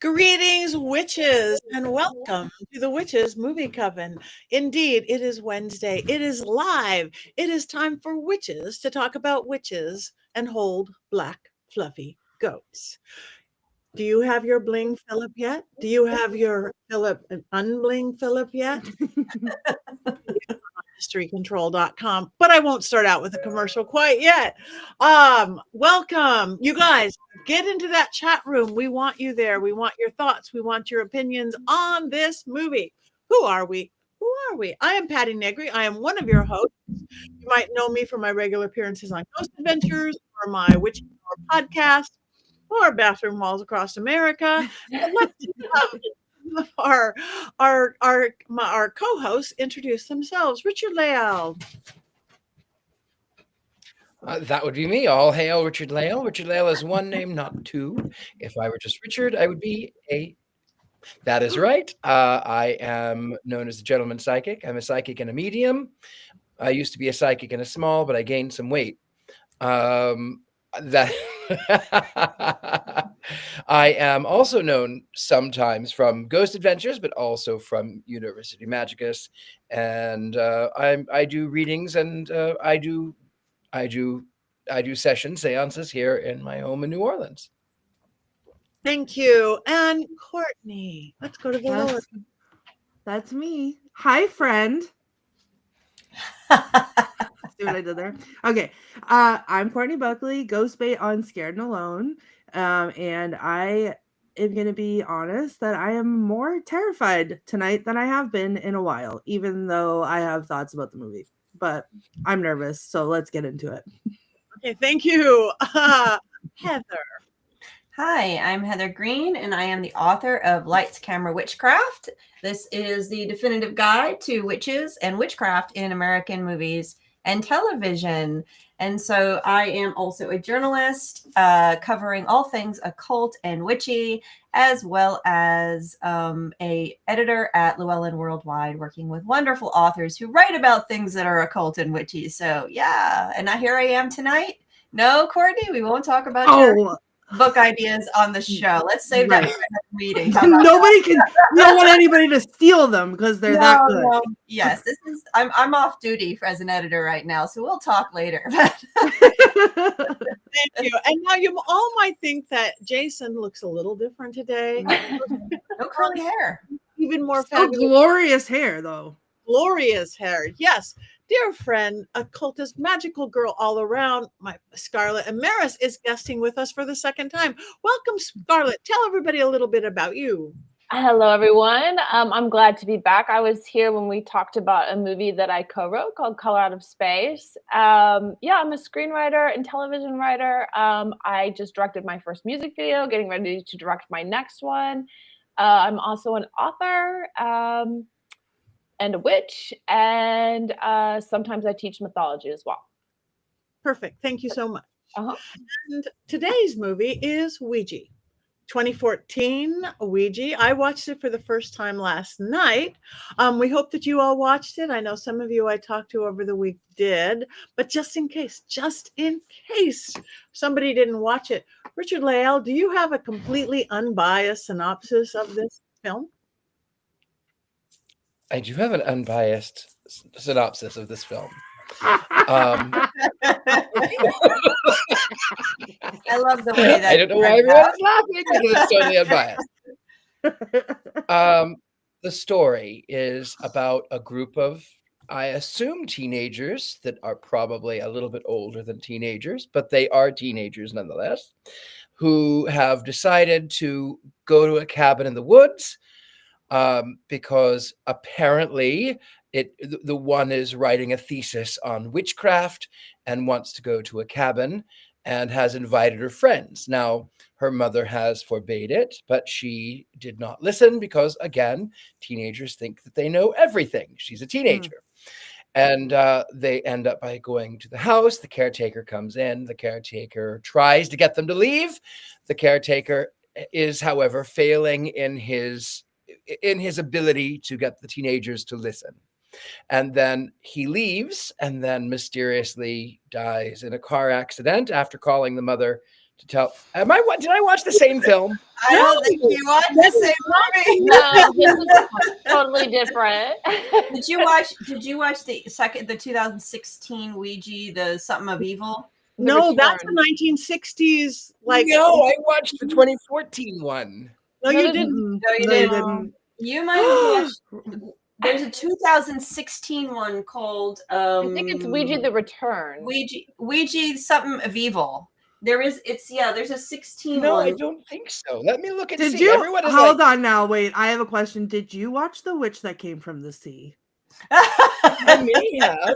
Greetings, witches, and welcome to the Witches Movie Coven. Indeed, it is Wednesday. It is live. It is time for witches to talk about witches and hold black, fluffy goats. Do you have your bling Philip yet? Do you have your Philip unbling Philip yet? historycontrol.com, but I won't start out with a commercial quite yet. Welcome, you guys. Get into that chat room. We want you there. We want your thoughts. We want your opinions on this movie. Who are we? Who are we? I am Patti Negri. I am one of your hosts. You might know me from my regular appearances on Ghost Adventures or my Witch podcast or Bathroom Walls Across America. But let's have our co-hosts introduce themselves. Richard-Lael. That would be me. All hail Richard-Lael. Richard-Lael is one name, not two. If I were just Richard, I would be a... That is right. I am known as the gentleman psychic. I'm a psychic and a medium. I used to be a psychic and a small, but I gained some weight. That I am also known sometimes from Ghost Adventures, but also from University Magicus, and I do readings and I do session seances here in my home in New Orleans. Thank you. And Courtney, let's go to the lower. That's me. Hi, friend. See what I did there? Okay. I'm Courtney Buckley, Ghost Bait on Scared and Alone. And I am going to be honest that I am more terrified tonight than I have been in a while, even though I have thoughts about the movie. But I'm nervous, so let's get into it. Okay, thank you. Heather. Hi, I'm Heather Greene, and I am the author of Lights, Camera, Witchcraft. This is the definitive guide to witches and witchcraft in American movies and television. And so I am also a journalist covering all things occult and witchy, as well as a editor at Llewellyn Worldwide, working with wonderful authors who write about things that are occult and witchy. So yeah, and here I am tonight. No, Courtney, we won't talk about your book ideas on the show. Let's save that for another meeting. Nobody can. We don't want anybody to steal them because they're that good. No. Yes, this is. I'm off duty as an editor right now, so we'll talk later. Thank you. And now you all might think that Jason looks a little different today. No curly hair. Even more fabulous. Glorious hair, though. Glorious hair. Yes. Dear friend, occultist, magical girl all around, my Scarlett Amaris is guesting with us for the second time. Welcome, Scarlett. Tell everybody a little bit about you. Hello, everyone. I'm glad to be back. I was here when we talked about a movie that I co-wrote called Color Out of Space. I'm a screenwriter and television writer. I just directed my first music video, getting ready to direct my next one. I'm also an author. And a witch, and sometimes I teach mythology as well. Perfect. Thank you so much. And today's movie is Ouija. 2014 Ouija. I watched it for the first time last night. We hope that you all watched it. I know some of you I talked to over the week did, but just in case somebody didn't watch it, Richard-Lael, do you have a completely unbiased synopsis of this film? I do have an unbiased synopsis of this film. I love the way that I don't know why everyone's laughing because it's totally unbiased. The story is about a group of, I assume, teenagers that are probably a little bit older than teenagers, but they are teenagers nonetheless, who have decided to go to a cabin in the woods. Because apparently the one is writing a thesis on witchcraft and wants to go to a cabin and has invited her friends. Now, her mother has forbade it, but she did not listen because, again, teenagers think that they know everything. She's a teenager. And they end up by going to the house. The caretaker comes in. The caretaker tries to get them to leave. The caretaker is, however, failing in his ability to get the teenagers to listen. And then he leaves and then mysteriously dies in a car accident after calling the mother to tell. Did I watch the same film? I don't think you watched the same movie. No, this is totally different. Did you watch the 2016 Ouija, the something of evil? No, that's the 1960s. Like, no, I watched the 2014 one. No, you didn't. No, you didn't. You might have watched. There's a 2016 one called. I think it's Ouija: The Return. Ouija, something of evil. There's a 16 No, one. I don't think so. Let me look and Did see. you Everyone is hold on now? Wait, I have a question. Did you watch The Witch That Came from the Sea? I may have.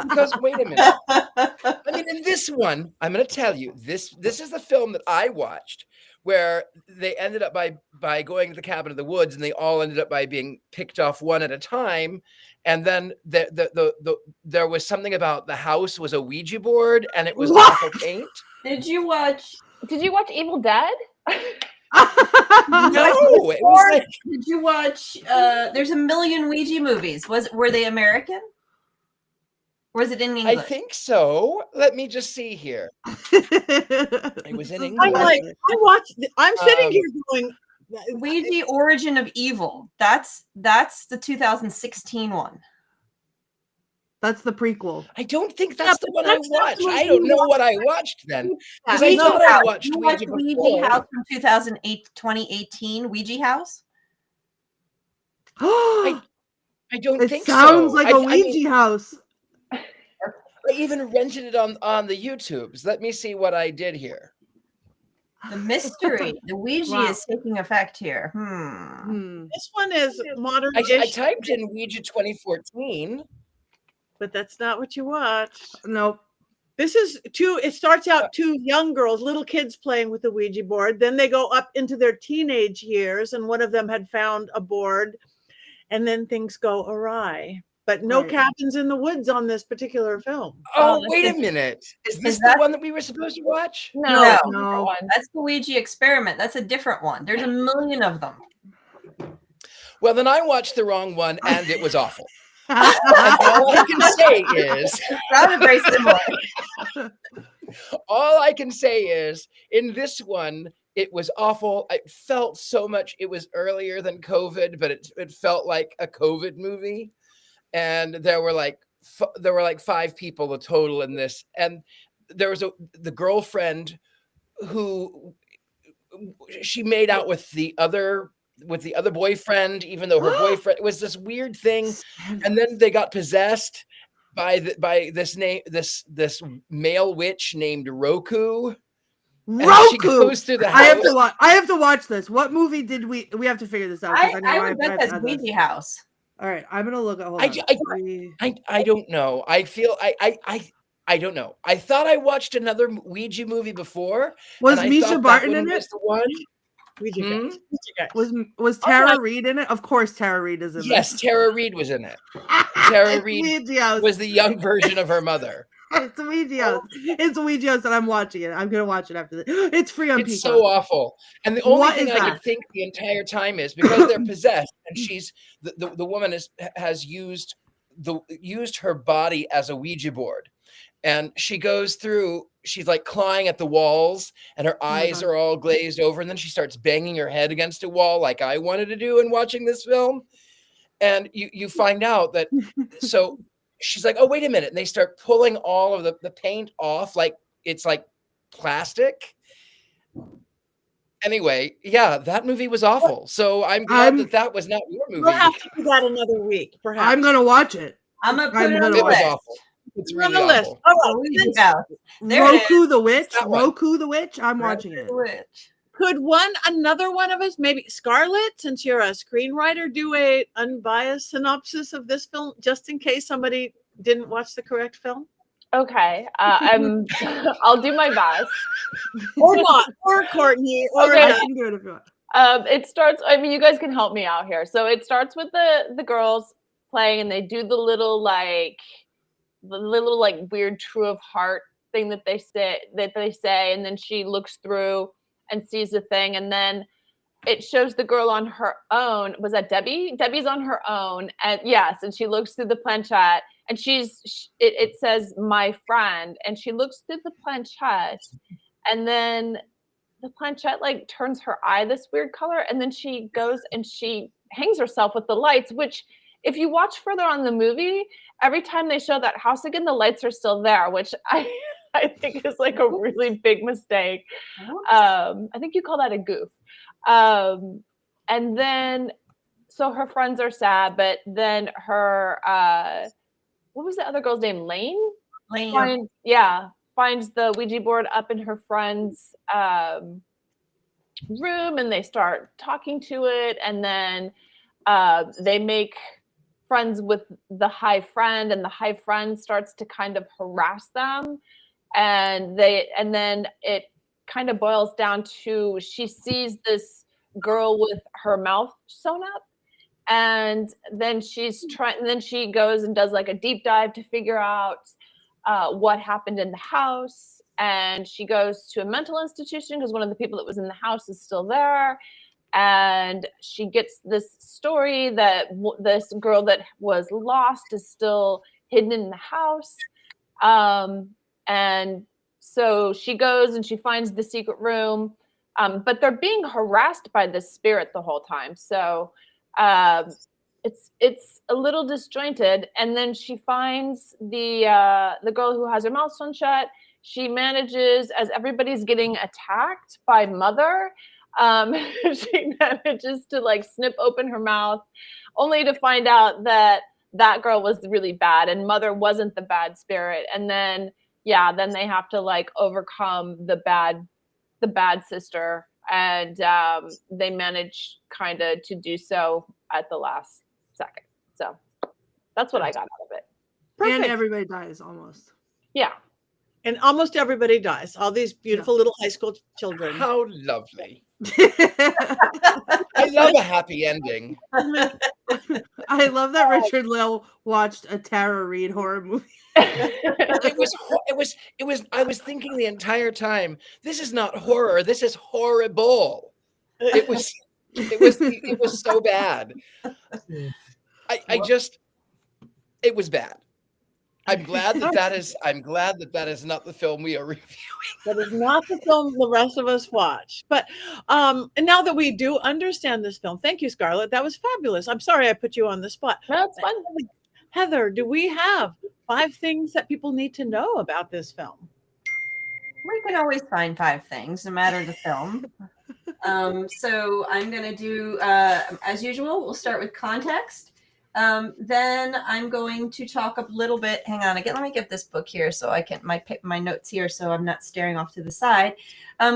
Because wait a minute. I mean, in this one, I'm going to tell you this is the film that I watched, where they ended up by going to the cabin of the woods, and they all ended up by being picked off one at a time. And then there was something about the house was a Ouija board, and it was awful paint. Did you watch Evil Dead? No, it was like, did you watch there's a million Ouija movies. Were they American? Or was it in English? I think so. Let me just see here. It was in English. I'm sitting here going, Ouija Origin of Evil. That's the 2016 one. That's the prequel. I don't think that's the one I that's not watched. the one I don't you know watched. what I watched then. Because I Ouija thought I House. watched You Ouija watched Ouija before. House from 2018 Ouija House? I don't It think sounds so. like a I mean, Ouija house. I even rented it on the YouTubes. Let me see what I did here. The mystery. The Ouija Wow. is taking effect here. this one is modern. I typed in Ouija 2014. But that's not what you watched. Nope. This is it starts out two young girls, little kids playing with the Ouija board. Then they go up into their teenage years, and one of them had found a board, and then things go awry. But no Right. cabins in the woods on this particular film. Oh, wait a minute. Is this the one that we were supposed to watch? No, No. different one. That's the Ouija experiment. That's a different one. There's a million of them. Well, then I watched the wrong one, and it was awful. And all I can say is, Sounded very similar. all I can say is, in this one, it was awful. It felt so much. It was earlier than COVID, but it felt like a COVID movie. And there were like 5 people total in this, and there was the girlfriend who she made out with the other boyfriend, even though her boyfriend was this weird thing, and then they got possessed by this male witch named Roku. And she goes through the house. I have to watch this. What movie did we have to figure this out? 'Cause I would bet that's had this. Ouija House. All right, I'm gonna look at. Hold I don't know. I feel I don't know. I thought I watched another Ouija movie before. Was and I Misha thought that Barton one in it? was the one. Ouija guys. Was Tara Reid in it? Of course, Tara Reid is in it. Yes, Tara Reid was in it. Tara Reid Ouija House. was the young version of her mother. It's a Ouija House. It's a Ouija House, and I'm watching it. I'm gonna watch it after this. It's free on It's Peacock. so awful. And the only What thing is I that? could think the entire time is because they're possessed, and she's the woman has used her body as a Ouija board. And she goes through, she's like clawing at the walls, and her eyes God. are all glazed over, and then she starts banging her head against a wall like I wanted to do in watching this film. And you find out that so she's like, oh, wait a minute. And they start pulling all of the paint off like it's like plastic. Anyway, yeah, that movie was awful. So I'm glad that was not your movie. We'll have to do that another week, perhaps. I'm gonna watch it. I'm gonna put it on gonna the It was list. awful. It's We're on really the list. awful. All right. Ouija House. There it Roku the Witch. That one. Roku the Witch. I'm watching it. Witch. Could another one of us, maybe Scarlett, since you're a screenwriter, do a unbiased synopsis of this film, just in case somebody didn't watch the correct film? Okay, I'll do my best. Or not, or Courtney, or Okay. I can do it if you want. It starts. I mean, you guys can help me out here. So it starts with the girls playing, and they do the little like weird true of heart thing that they say, and then she looks through and sees the thing, and then it shows the girl on her own. Was that Debbie? Debbie's on her own, and yes, and she looks through the planchette, and it says my friend, and she looks through the planchette, And then the planchette like turns her eye this weird color, and then she goes and she hangs herself with the lights, which if you watch further on the movie, every time they show that house again, the lights are still there, which I think is like a really big mistake. I think you call that a goof. And then, so her friends are sad, but then her, what was the other girl's name? Lane? Finds the Ouija board up in her friend's room, and they start talking to it, and then they make friends with the high friend, and the high friend starts to kind of harass them, and then it kind of boils down to she sees this girl with her mouth sewn up, and then she goes and does like a deep dive to figure out what happened in the house, and she goes to a mental institution because one of the people that was in the house is still there, and she gets this story that this girl that was lost is still hidden in the house, and so she goes and she finds the secret room, but they're being harassed by this spirit the whole time, so it's a little disjointed. And then she finds the girl who has her mouth sewn shut. She manages, as everybody's getting attacked by Mother, she manages to like snip open her mouth, only to find out that that girl was really bad and Mother wasn't the bad spirit. And then they have to like overcome the bad sister, and they manage kind of to do so at the last second. So that's what I got out of it. Perfect. And everybody dies almost. Yeah. And almost everybody dies. All these beautiful little high school children. How lovely. I love a happy ending. I love that Richard-Lael watched a Tara Reid horror movie. It was I was thinking the entire time, this is not horror, this is horrible. It was so bad. It was bad. I'm glad that is not the film we are reviewing. That is not the film the rest of us watch. But and now that we do understand this film, thank you, Scarlett. That was fabulous. I'm sorry I put you on the spot. That's fun. Heather, do we have 5 things that people need to know about this film? We can always find 5 things, no matter the film. So I'm going to do, as usual, we'll start with context. Then I'm going to talk a little bit. Hang on again. Let me get this book here so I can my notes here so I'm not staring off to the side.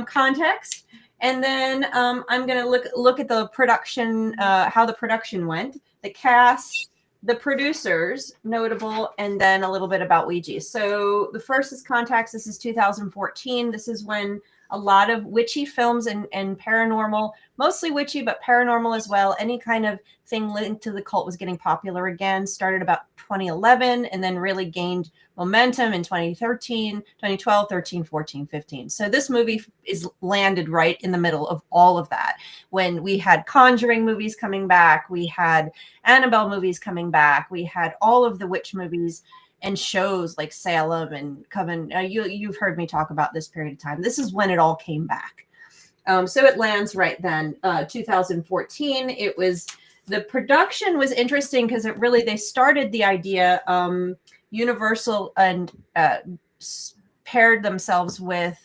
Context, and then I'm going to look at the production, how the production went, the cast, the producers, notable, and then a little bit about Ouija. So the first is context. This is 2014. This is when a lot of witchy films and paranormal, mostly witchy, but paranormal as well. Any kind of thing linked to the cult was getting popular again. Started about 2011 and then really gained momentum in 2013, 2012, 13, 14, 15. So this movie is landed right in the middle of all of that. When we had Conjuring movies coming back, we had Annabelle movies coming back, we had all of the witch movies and shows like Salem and Coven. You've heard me talk about this period of time. This is when it all came back. So it lands right then, 2014. It was, the production was interesting because they started the idea, Universal and paired themselves with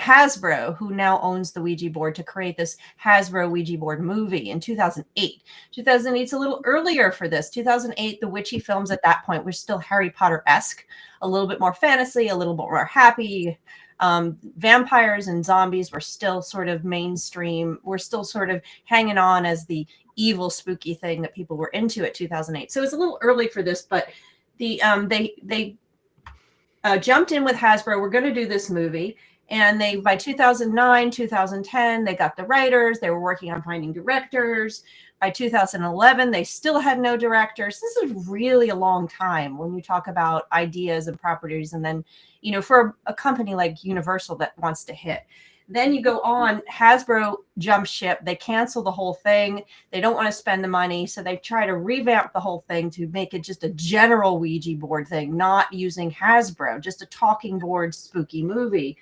Hasbro, who now owns the Ouija board, to create this Hasbro Ouija board movie in 2008. 2008's a little earlier for this. 2008, the witchy films at that point were still Harry Potter-esque, a little bit more fantasy, a little bit more happy. Vampires and zombies were still sort of mainstream. We're still sort of hanging on as the evil, spooky thing that people were into at 2008. So it's a little early for this, but they jumped in with Hasbro. We're going to do this movie. And by 2009, 2010, they got the writers. They were working on finding directors. By 2011, they still had no directors. This is really a long time when you talk about ideas and properties. And then, for a company like Universal that wants to hit. Then you go on, Hasbro jumps ship. They cancel the whole thing. They don't want to spend the money. So they try to revamp the whole thing to make it just a general Ouija board thing, not using Hasbro, just a talking board spooky movie.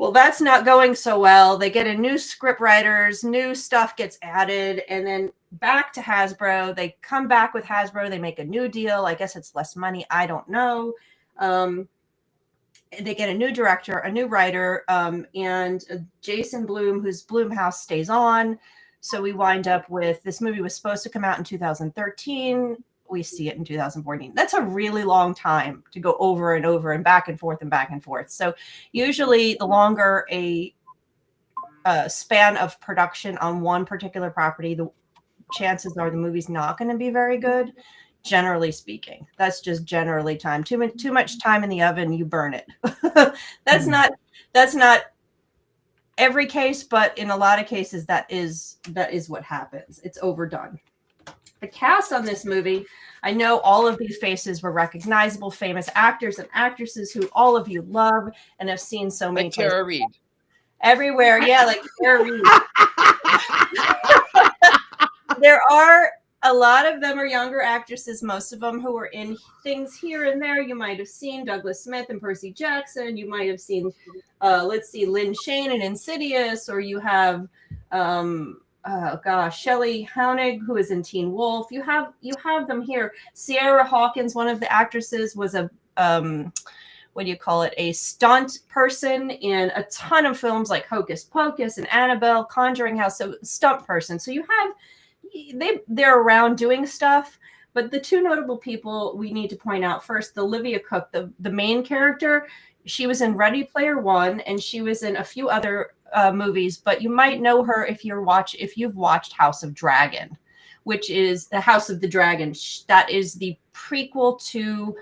Well, that's not going so well. They get a new script writers, new stuff gets added, and then back to Hasbro. They come back with Hasbro. They make a new deal. I guess it's less money. I don't know. They get a new director, a new writer, and Jason Blum, whose Blumhouse stays on. So we wind up with, this movie was supposed to come out in 2013. We see it in 2014. That's a really long time to go over and over and back and forth and back and forth. So usually the longer a span of production on one particular property, the chances are the movie's not going to be very good, generally speaking. That's just generally time. Too much time in the oven, you burn it. That's not every case, but in a lot of cases that is what happens. It's overdone. The cast on this movie, I know all of these faces were recognizable, famous actors and actresses who all of you love and have seen so many like Tara Reid. Everywhere. Yeah, like Tara Reid. There are a lot of them are younger actresses, most of them who are in things here and there. You might have seen Douglas Smith and Percy Jackson. You might have seen, Lynn Shane in Insidious, or you have, Shelley Hounig, who is in Teen Wolf. You have them here. Sierra Hawkins, one of the actresses, was a a stunt person in a ton of films like Hocus Pocus and Annabelle, Conjuring House. So stunt person. So you have they're around doing stuff. But the two notable people we need to point out first, Olivia Cooke, the main character. She was in Ready Player One, and she was in a few other movies, but you might know her if you've watched House of Dragon, which is the House of the Dragon. That is the prequel to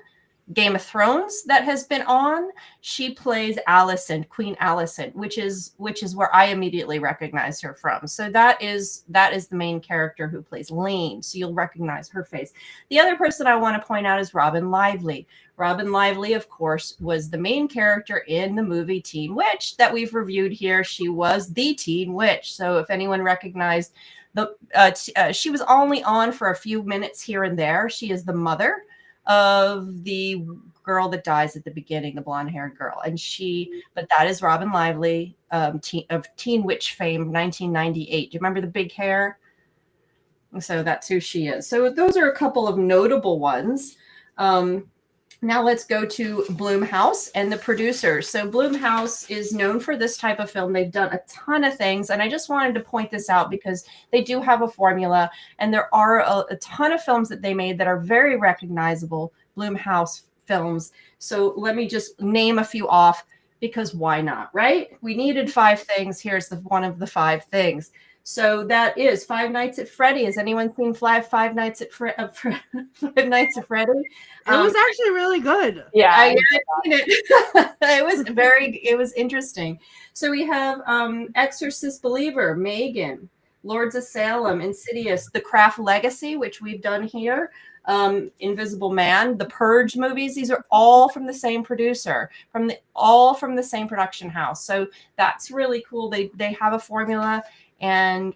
Game of Thrones that has been on. She plays Alicent, Queen Alicent, which is where I immediately recognize her from. So that is the main character who plays Lane. So you'll recognize her face. The other person I want to point out is Robyn Lifely. Robyn Lifely, of course, was the main character in the movie Teen Witch that we've reviewed here. She was the Teen Witch. So if anyone recognized she was only on for a few minutes here and there. She is the mother of the girl that dies at the beginning, the blonde-haired girl. But that is Robyn Lifely, of Teen Witch fame, 1998. Do you remember the big hair? So that's who she is. So those are a couple of notable ones. Now let's go to Blumhouse and the producers. So Blumhouse is known for this type of film. They've done a ton of things, and I just wanted to point this out because they do have a formula, and there are a ton of films that they made that are very recognizable Blumhouse films. So let me just name a few off, because why not, right? We needed 5 things. Here's one of the 5 things. So that is Five Nights at Freddy. Has anyone seen Five Nights at Freddy? Five Nights at Freddy. It was actually really good. Yeah, I've seen it. It was interesting. So we have Exorcist Believer, Megan, Lords of Salem, Insidious, The Craft Legacy, which we've done here, Invisible Man, the Purge movies. These are all from the same producer, all from the same production house. So that's really cool. They have a formula. And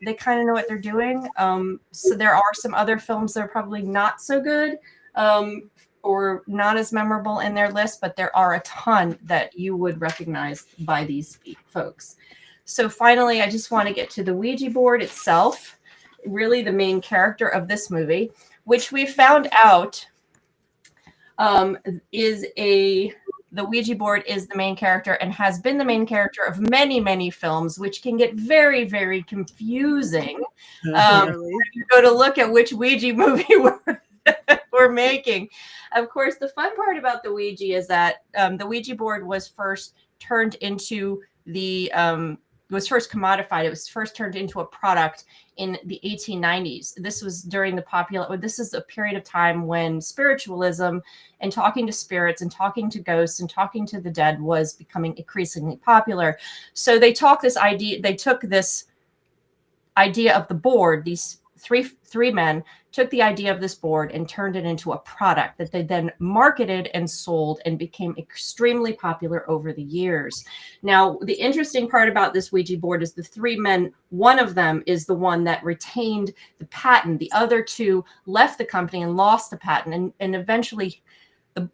they kind of know what they're doing. So there are some other films that are probably not so good or not as memorable in their list, but there are a ton that you would recognize by these folks. So finally, I just want to get to the Ouija board itself, really the main character of this movie, which we found out the Ouija board is the main character and has been the main character of many, many films, which can get very, very confusing. You go to look at which Ouija movie we're making. Of course, the fun part about the Ouija is that the Ouija board was first turned into was first commodified. It was first turned into a product in the 1890s. This was during this is a period of time when spiritualism and talking to spirits and talking to ghosts and talking to the dead was becoming increasingly popular. So they took this idea of the board. These three men took the idea of this board and turned it into a product that they then marketed and sold and became extremely popular over the years. Now, the interesting part about this Ouija board is the 3 men, one of them is the one that retained the patent. The other 2 left the company and lost the patent and eventually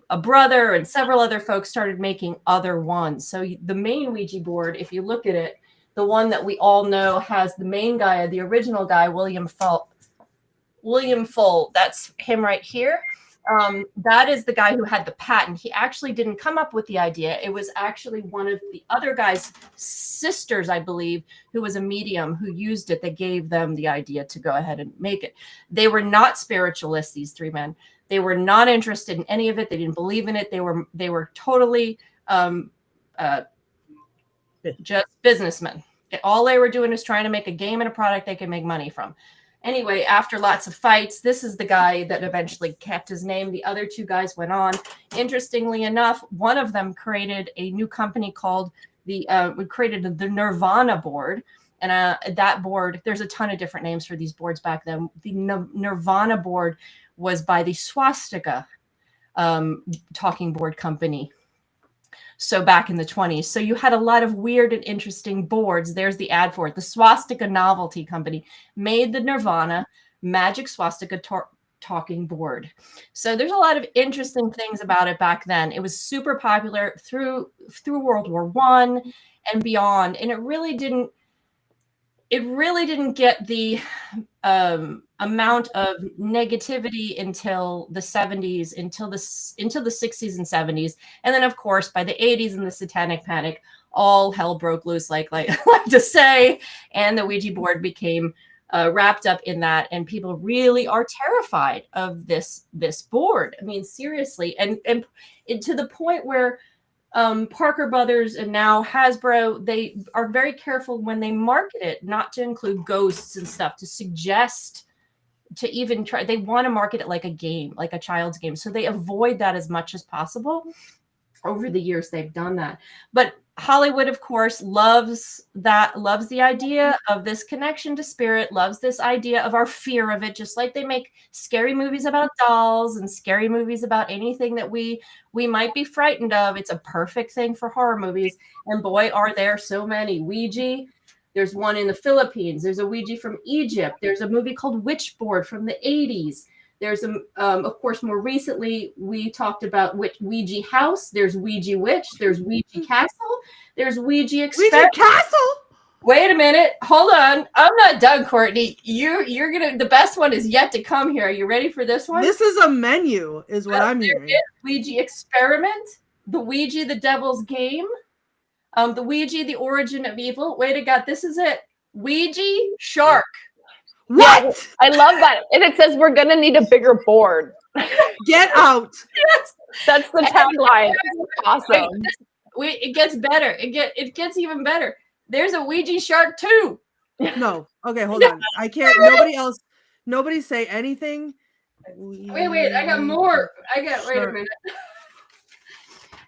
a brother and several other folks started making other ones. So the main Ouija board, if you look at it, the one that we all know has the main guy, the original guy, William Full. That's him right here. That is the guy who had the patent. He actually didn't come up with the idea. It was actually one of the other guy's sisters, I believe, who was a medium who used it, that gave them the idea to go ahead and make it. They were not spiritualists, these three men. They were not interested in any of it. They didn't believe in it. They were totally just businessmen. All they were doing is trying to make a game and a product they could make money from. Anyway, after lots of fights, this is the guy that eventually kept his name. The other two guys went on. Interestingly enough, one of them created a new company called the Nirvana board. And that board, there's a ton of different names for these boards back then. The Nirvana board was by the Swastika talking board company. So back in the 20s. So you had a lot of weird and interesting boards. There's the ad for it. The Swastika Novelty Company made the Nirvana Magic Swastika talking board. So there's a lot of interesting things about it back then. It was super popular through World War I and beyond. And it really didn't get the amount of negativity until the 70s, until the 60s and 70s. And then, of course, by the 80s and the Satanic Panic, all hell broke loose, like I like to say. And the Ouija board became wrapped up in that. And people really are terrified of this board. I mean, seriously. And to the point where Parker Brothers and now Hasbro, they are very careful when they market it not to include ghosts and stuff, to suggest, to even try. They want to market it like a game, like a child's game. So they avoid that as much as possible. Over the years, they've done that. But Hollywood, of course, loves the idea of this connection to spirit, loves this idea of our fear of it, just like they make scary movies about dolls and scary movies about anything that we might be frightened of. It's a perfect thing for horror movies. And boy, are there so many. Ouija, there's one in the Philippines. There's a Ouija from Egypt. There's a movie called Witchboard from the 80s. There's of course, more recently, we talked about Ouija House. There's Ouija Witch. There's Ouija Castle. There's Ouija Experiment. Ouija Castle? Wait a minute. Hold on. I'm not done, Courtney. You're gonna. The best one is yet to come here. Are you ready for this one? This is a menu, is what I'm hearing. Ouija Experiment. The Ouija, the Devil's Game. The Ouija, the Origin of Evil. Wait a God. This is it. Ouija Shark. What? Yeah, I love that. And it says we're gonna need a bigger board. Get out. Yes. That's the tagline. Awesome. It gets better. It gets even better. There's a Ouija Shark too. No. Okay, hold on. I can't. Nobody say anything. Wait. I got more. Wait a minute.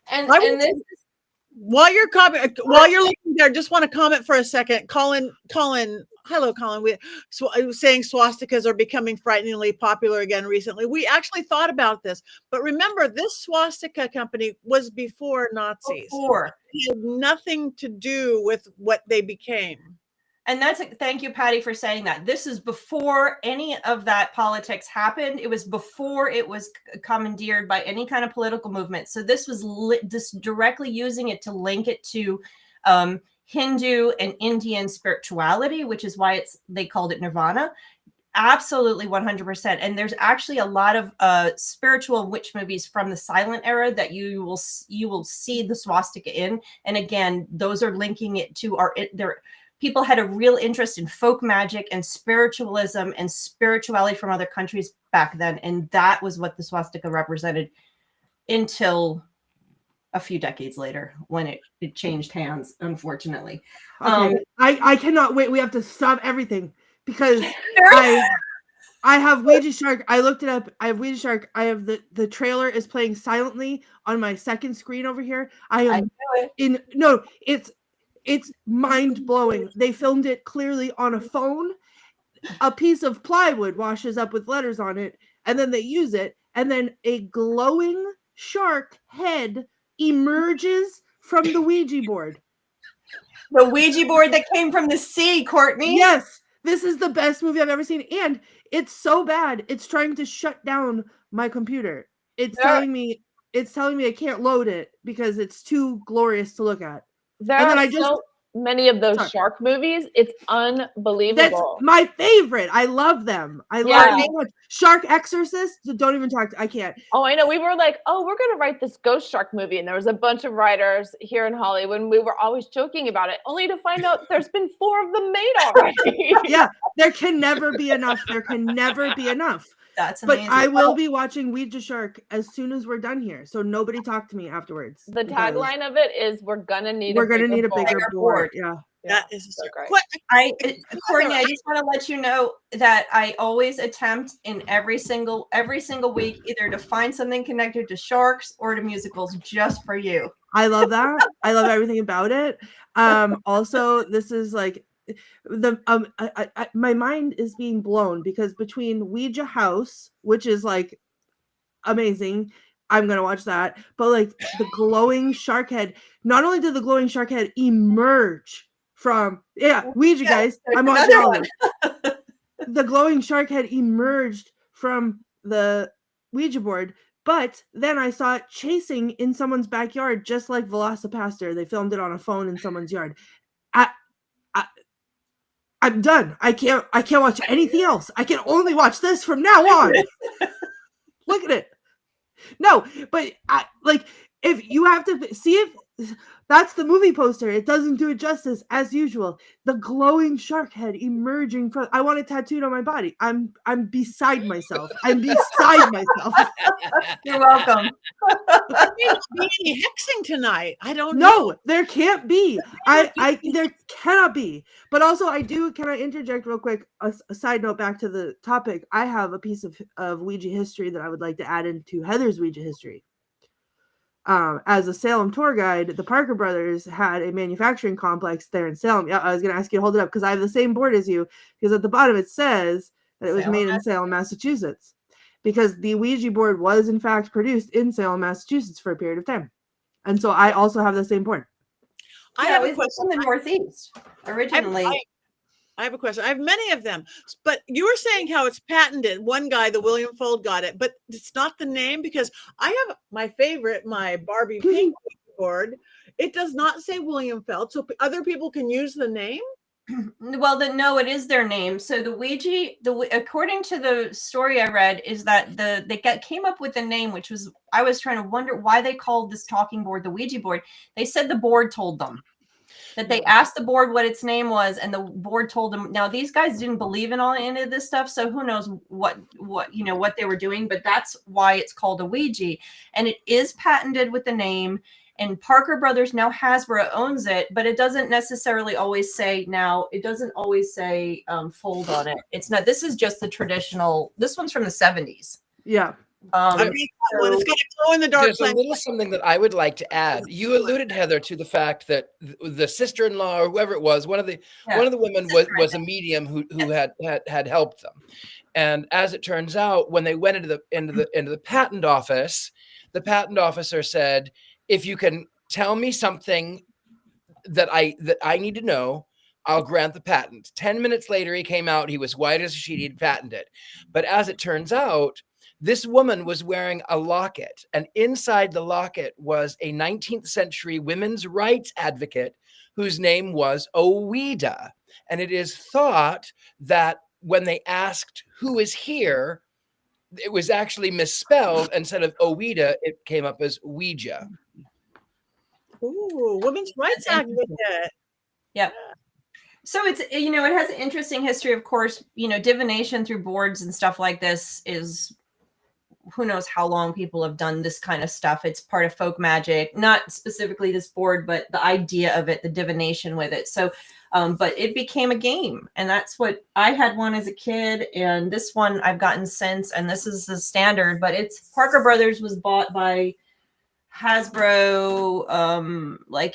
And this. While you're looking there, just want to comment for a second. Colin, hello, Colin. I was saying swastikas are becoming frighteningly popular again recently. We actually thought about this, but remember, this swastika company was before Nazis. It had nothing to do with what they became. And thank you, Patti, for saying that. This is before any of that politics happened. It was before it was commandeered by any kind of political movement. So this was just directly using it to link it to Hindu and Indian spirituality, which is why they called it Nirvana. Absolutely 100%. And there's actually a lot of spiritual witch movies from the silent era that you will see the swastika in. And again, those are linking it to their people had a real interest in folk magic and spiritualism and spirituality from other countries back then. And that was what the swastika represented until a few decades later when it changed hands, unfortunately. Okay. I cannot wait. We have to stop everything because I have Ouija Shark. I looked it up. I have Ouija Shark. I have the trailer is playing silently on my second screen over here. It's mind-blowing. They filmed it clearly on a phone. A piece of plywood washes up with letters on it, and then they use it, and then a glowing shark head emerges from the Ouija board. The Ouija board that came from the sea, Courtney. Yes, this is the best movie I've ever seen, and it's so bad, it's trying to shut down my computer. It's telling me it's telling me I can't load it because it's too glorious to look at. There And then are I just- so many of those Sorry. shark movies. It's unbelievable. That's my favorite. I love them. I love Yeah. them so much. Shark Exorcist. Don't even talk. I can't. Oh, I know. We were like, oh, we're going to write this ghost shark movie. And there was a bunch of writers here in Hollywood. And we were always joking about it, only to find out there's been 4 of them made already. Yeah, there can never be enough. There can never be enough. That's But amazing. I will be watching Ouija Shark as soon as we're done here. So nobody talk to me afterwards. The because tagline of it is, we're going to need we're a going to need a board." bigger board. Yeah. That is so great. Courtney, I just want to let you know that I always attempt in every single week either to find something connected to sharks or to musicals just for you. I love that. I love everything about it. Also, this is like my mind is being blown because between Ouija House, which is like amazing, I'm gonna watch that, but like the glowing shark head, not only did the glowing shark head emerge from Ouija, guys, I'm watching all of them. The glowing shark head emerged from the Ouija board, but then I saw it chasing in someone's backyard, just like Velocipaster. They filmed it on a phone in someone's yard. I'm done. I can't watch anything else. I can only watch this from now on. Look at it. No, but if you have to see if that's the movie poster, it doesn't do it justice as usual. The glowing shark head emerging from, I want it tattooed on my body. I'm beside myself. I'm beside myself. You're welcome. There may not be any hexing tonight. I don't know. No, there can't be. There cannot be. But also, can I interject real quick? A side note back to the topic. I have a piece of Ouija history that I would like to add into Heather's Ouija history. As a Salem tour guide, the Parker brothers had a manufacturing complex there in Salem. Yeah, I was going to ask you to hold it up because I have the same board as you, because at the bottom it says that it was made in Salem, Massachusetts, because the Ouija board was in fact produced in Salem, Massachusetts for a period of time. And so I also have the same board. I have a It was question. from the Northeast originally. I have a question. I have many of them, but you were saying how it's patented. One guy, the William Fold, got it, but it's not the name, because I have my favorite, my Barbie pink board. It does not say William Feld, so other people can use the name. Well, no, it is their name. So the Ouija, according to the story I read, is that they came up with the name, which was, I was trying to wonder why they called this talking board the Ouija board. They said the board told them. That they asked the board what its name was, and the board told them. Now these guys didn't believe in any of this stuff, so who knows what they were doing, but that's why it's called a Ouija, and it is patented with the name. And Parker Brothers, now Hasbro owns it, but it doesn't necessarily always say Fold on it. It's not. This is just the traditional. This one's from the 70s. Yeah. It's got to glow in the dark. There's a little something that I would like to add. You alluded, Heather, to the fact that the sister-in-law or whoever it was, one of the women was a medium who had helped them. And as it turns out, when they went into the patent office, the patent officer said, "If you can tell me something that I need to know, I'll grant the patent." 10 minutes later, he came out. He was white as a sheet. He'd patented. But as it turns out, this woman was wearing a locket, and inside the locket was a 19th century women's rights advocate whose name was Ouija. And it is thought that when they asked who is here, it was actually misspelled. Instead of Ouija, it came up as Ouija. Ooh, women's rights advocate. Yep. So it's, it has an interesting history, of course. Divination through boards and stuff like this is, who knows how long people have done this kind of stuff. It's part of folk magic, not specifically this board, but the idea of it, the divination with it. So, but it became a game, and that's what I had one as a kid, and this one I've gotten since, and this is the standard. But it's Parker Brothers was bought by Hasbro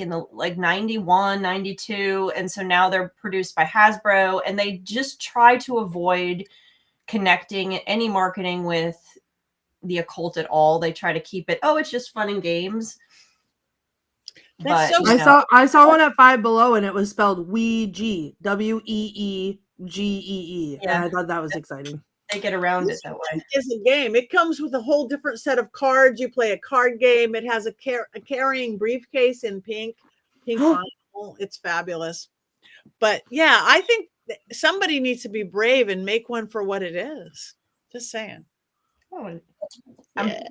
in 91, 92, and so now they're produced by Hasbro, and they just try to avoid connecting any marketing with the occult at all. They try to keep it, it's just fun and games. That's But I saw one at Five Below, and it was spelled Ouija, WEEGEE. Yeah. And I thought that was exciting. they get around it that way. It's a game. It comes with a whole different set of cards. You play a card game. It has a carrying briefcase in pink vinyl. It's fabulous. But yeah, I think somebody needs to be brave and make one for what it is. Just saying. Oh, Yeah.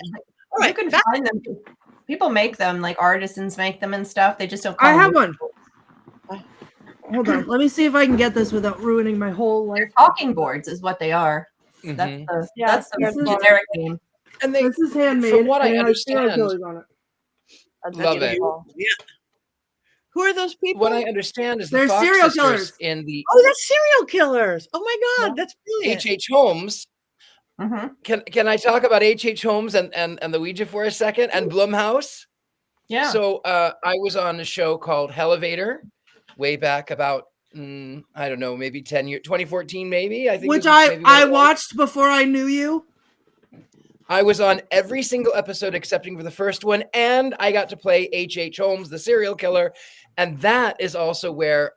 All right, you can find them. People make them, like artisans make them and stuff. They just don't. I have one. Hold on. Let me see if I can get this without ruining my whole life. Talking boards is what they are. Mhm. That's the generic name. And This is handmade. from what I and it has serial understand, killers on it. That's love it. beautiful. Yeah. Who are those people? What I understand is the They're Fox serial sisters killers. in the Oh, that's serial killers. Oh my God, Yeah. that's brilliant. H.H. Holmes. Mm-hmm. Can I talk about H.H. Holmes and the Ouija for a second, and Blumhouse? Yeah. So I was on a show called Hellevator way back about I don't know, maybe 10 years, 2014 maybe. I think. Which maybe I when it was. watched before I knew you. I was on every single episode excepting for the first one, and I got to play H.H. Holmes, the serial killer, and that is also where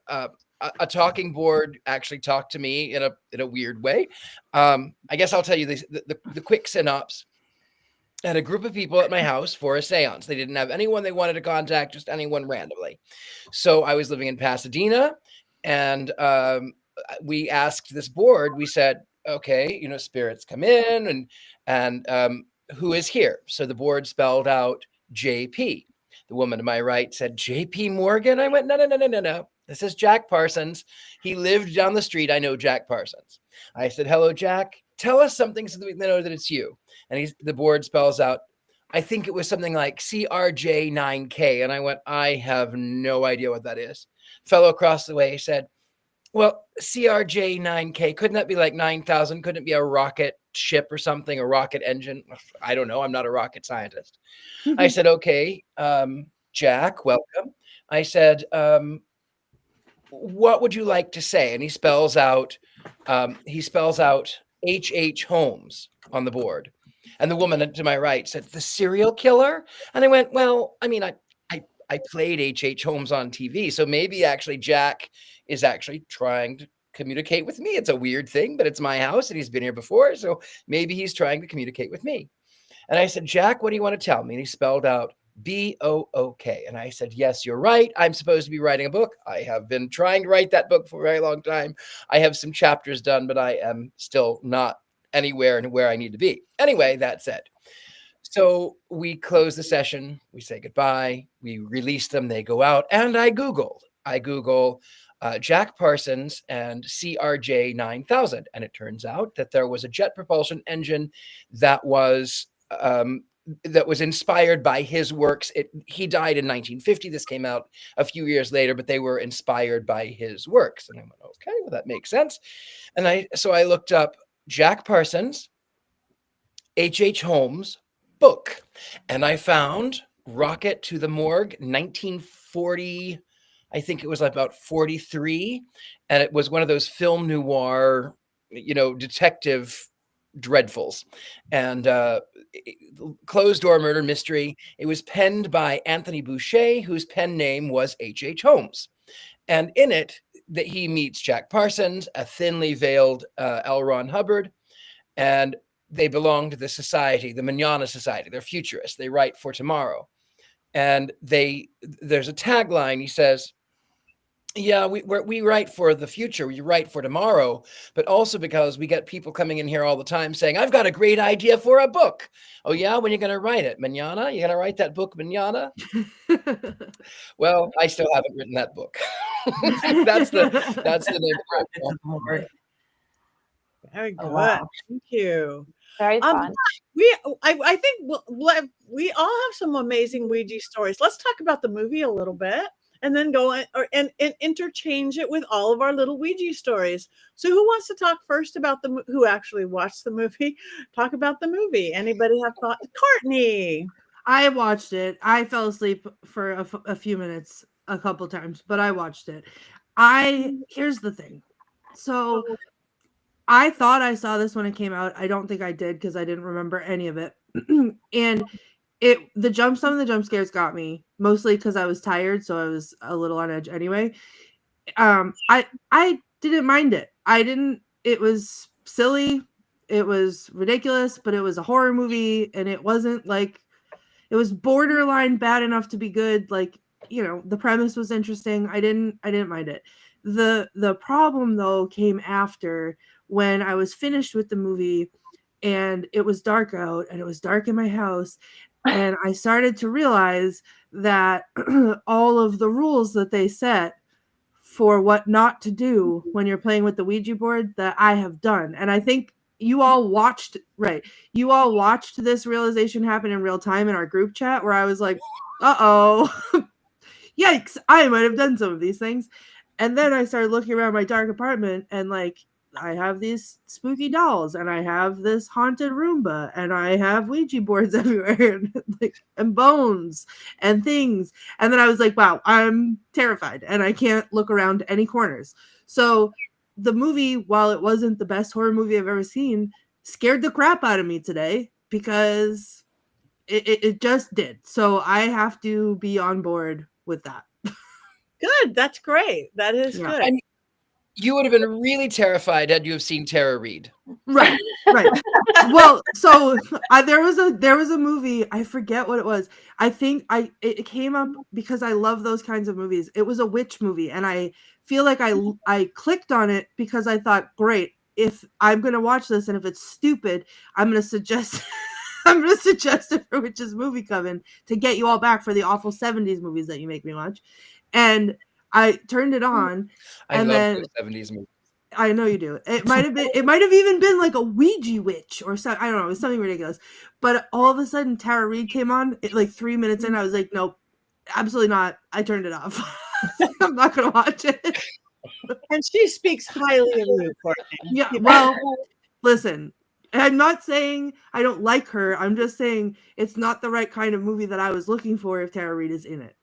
a talking board actually talked to me in a weird way. I guess I'll tell you the quick synopsis. I had a group of people at my house for a seance. They didn't have anyone they wanted to contact, just anyone randomly. So I was living in Pasadena, and we asked this board, we said, okay, spirits come in and who is here? So the board spelled out JP. The woman to my right said, JP Morgan. I went, no. This is Jack Parsons. He lived down the street. I know Jack Parsons. I said, hello, Jack. Tell us something so that we know that it's you. And the board spells out, I think it was something like CRJ9K. And I went, I have no idea what that is. Fellow across the way said, well, CRJ9K, couldn't that be like 9,000? Couldn't it be a rocket ship or something, a rocket engine? I don't know. I'm not a rocket scientist. I said, okay, Jack, welcome. I said, what would you like to say? And he spells out H.H. Holmes on the board. And the woman to my right said, the serial killer? And I went, well, I mean, I played H.H. Holmes on TV. So maybe actually Jack is actually trying to communicate with me. It's a weird thing, but it's my house and he's been here before. So maybe he's trying to communicate with me. And I said, Jack, what do you want to tell me? And he spelled out B-O-O-K. And I said, yes, you're right. I'm supposed to be writing a book. I have been trying to write that book for a very long time. I have some chapters done, but I am still not anywhere near where I need to be. Anyway, that said. So we close the session. We say goodbye. We release them. They go out. And I Google Jack Parsons and CRJ 9000. And it turns out that there was a jet propulsion engine that was inspired by his works. He died in 1950. This came out a few years later, but they were inspired by his works. And I went, okay, well, that makes sense. And so I looked up Jack Parsons, H.H. Holmes book, and I found Rocket to the Morgue, 1940. I think it was about 43, and it was one of those film noir, detective dreadfuls, and closed door murder mystery. It was penned by Anthony Boucher, whose pen name was H.H. Holmes, and in it that he meets Jack Parsons, a thinly veiled L. Ron Hubbard, and they belong to the society, the Manana Society. They're futurists. They write for tomorrow. And there's a tagline. He says, yeah, we write for the future. We write for tomorrow, but also because we get people coming in here all the time saying, I've got a great idea for a book. Oh yeah, when are you going to write it? Manana? You're going to write that book, Manana? Well, I still haven't written that book. That's the name of it. Very good. Oh, wow. Thank you. Very fun. I think we all have some amazing Ouija stories. Let's talk about the movie a little bit, and then go and interchange it with all of our little Ouija stories. So, who wants to talk first about who actually watched the movie? Talk about the movie. Anybody have thoughts? Courtney. I watched it. I fell asleep for a few minutes a couple times, but I watched it. Here's the thing. So I thought I saw this when it came out. I don't think I did because I didn't remember any of it. And some of the jump scares got me, mostly because I was tired, so I was a little on edge anyway. I didn't mind it. It was silly. it was ridiculous, but it was a horror movie, and it wasn't like, it was borderline bad enough to be good. Like, you know, the premise was interesting. I didn't mind it. The problem though came after, when I was finished with the movie and it was dark out and it was dark in my house, and I started to realize that all of the rules that they set for what not to do when you're playing with the Ouija board, that I have done. And I think you all watched, right? You all watched this realization happen in real time in our group chat, where I was like, uh-oh, yikes, I might have done some of these things. And then I started looking around my dark apartment, and like, I have these spooky dolls, and I have this haunted Roomba, and I have Ouija boards everywhere, and, like, and bones and things. And then I was like, wow, I'm terrified, and I can't look around any corners. So the movie, while it wasn't the best horror movie I've ever seen, scared the crap out of me today, because it just did. So I have to be on board with that. Good. That's great. That is good. And you would have been really terrified had you have seen Tara Reid. Right. Well, so there was a movie, I forget what it was. I think it came up because I love those kinds of movies. It was a witch movie, and I feel like I clicked on it because I thought, great, if I'm gonna watch this and if it's stupid, I'm gonna suggest it for Witches Movie Coven to get you all back for the awful 70s movies that you make me watch. And I turned it on. I love those 70s movies. I know you do. It might have even been like a Ouija witch or something. I don't know. It was something ridiculous. But all of a sudden, Tara Reid came on. Like 3 minutes in, I was like, nope, absolutely not. I turned it off. I'm not going to watch it. And she speaks highly of you, Courtney. Yeah, well, listen, I'm not saying I don't like her. I'm just saying it's not the right kind of movie that I was looking for if Tara Reid is in it.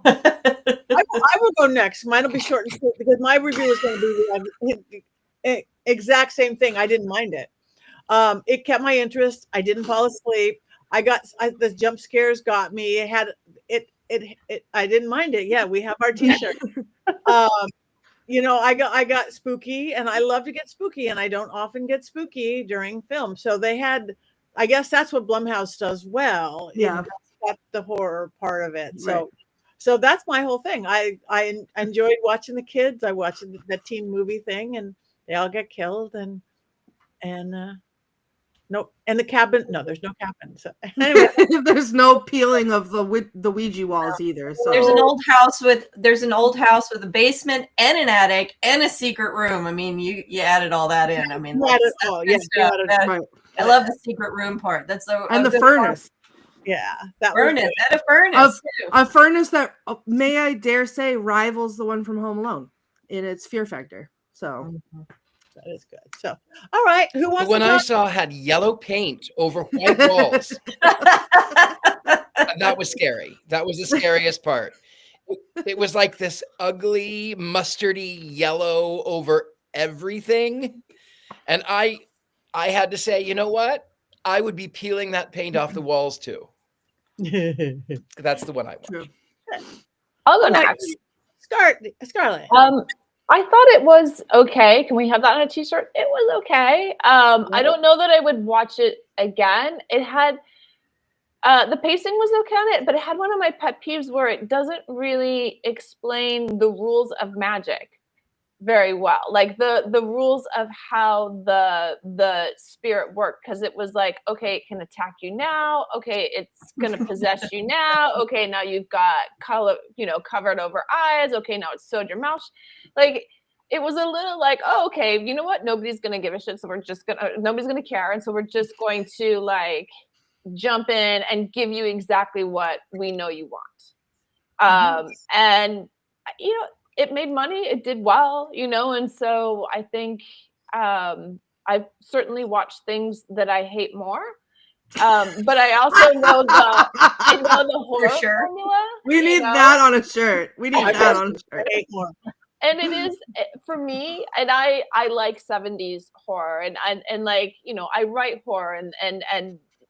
I will go next. Mine will be short and sweet because my review is going to be the exact same thing. I didn't mind it. It kept my interest. I didn't fall asleep. The jump scares got me. I didn't mind it. Yeah, we have our T-shirt. You know, I got spooky, and I love to get spooky, and I don't often get spooky during film. So they had, I guess that's what Blumhouse does well. Yeah, that's the horror part of it. Right. So that's my whole thing. I enjoyed watching the kids. I watched the teen movie thing, and they all get killed, and nope. And the cabin, no, there's no cabin. So anyway, there's no peeling of the Ouija walls either. So there's an old house with a basement and an attic and a secret room. I mean, you added all that in. I mean, right. I love the secret room part. That's the furnace. Part. Yeah, that furnace. And a furnace. A furnace that, may I dare say, rivals the one from Home Alone in its fear factor. So that is good. So, all right, who wants? The one I saw had yellow paint over white walls. That was scary. That was the scariest part. It was like this ugly, mustardy yellow over everything, and I had to say, you know what? I would be peeling that paint off the walls too. That's the one I want. I'll go next. Scarlett. I thought it was okay. Can we have that on a T-shirt? It was okay. I don't know that I would watch it again. It had the pacing was okay on it, but it had one of my pet peeves where it doesn't really explain the rules of magic very well, like the rules of how the spirit worked, because it was like, okay, it can attack you now, okay, it's gonna possess you now, okay, now you've got color, covered over eyes, okay, now it's sewed your mouth. Like, it was a little like, oh, okay, you know what, nobody's gonna give a shit, so nobody's gonna care, and so we're just going to like jump in and give you exactly what we know you want. And it made money, it did well, and so I think I've certainly watched things that I hate more. But I also know the horror formula. We need that on a shirt. We need that on a shirt. And it is, for me, and I like 70s horror, and like, I write horror, and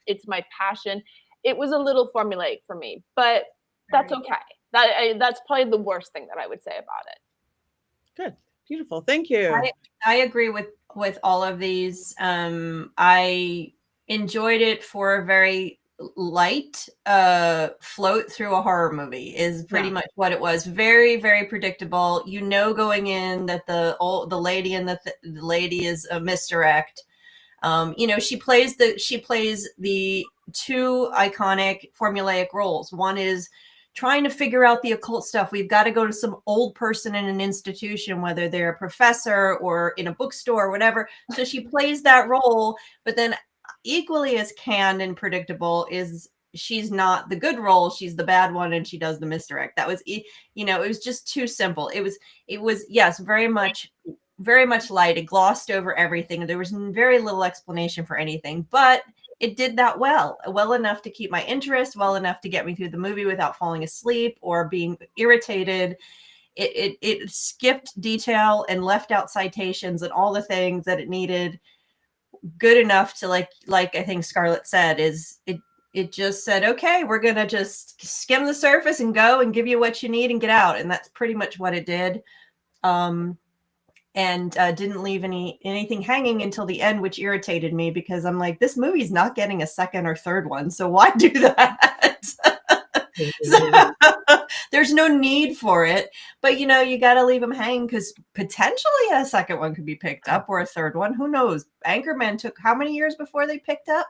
it's my passion. It was a little formulaic for me, but that's okay. That's probably the worst thing that I would say about it. Good. Beautiful. Thank you. I agree with with all of these. I enjoyed it for a very light float through a horror movie is pretty much what it was. Very, very predictable. You know, going in that the lady and the lady is a misdirect. You know, she plays the two iconic formulaic roles. One is trying to figure out the occult stuff. We've got to go to some old person in an institution, whether they're a professor or in a bookstore or whatever. So she plays that role, but then equally as canned and predictable is she's not the good role. She's the bad one, and she does the misdirect. That was, you know, it was just too simple. It was, yes, very much light. It glossed over everything. There was very little explanation for anything, but it did that well enough to keep my interest, well enough to get me through the movie without falling asleep or being irritated. It skipped detail and left out citations and all the things that it needed, good enough to like I think Scarlett said, is it just said, okay, we're gonna just skim the surface and go and give you what you need and get out. And that's pretty much what it did. And didn't leave anything hanging until the end, which irritated me because I'm like, this movie's not getting a second or third one, so why do that? So, there's no need for it, but you know, you got to leave them hanging because potentially a second one could be picked up or a third one. Who knows? Anchorman took how many years before they picked up?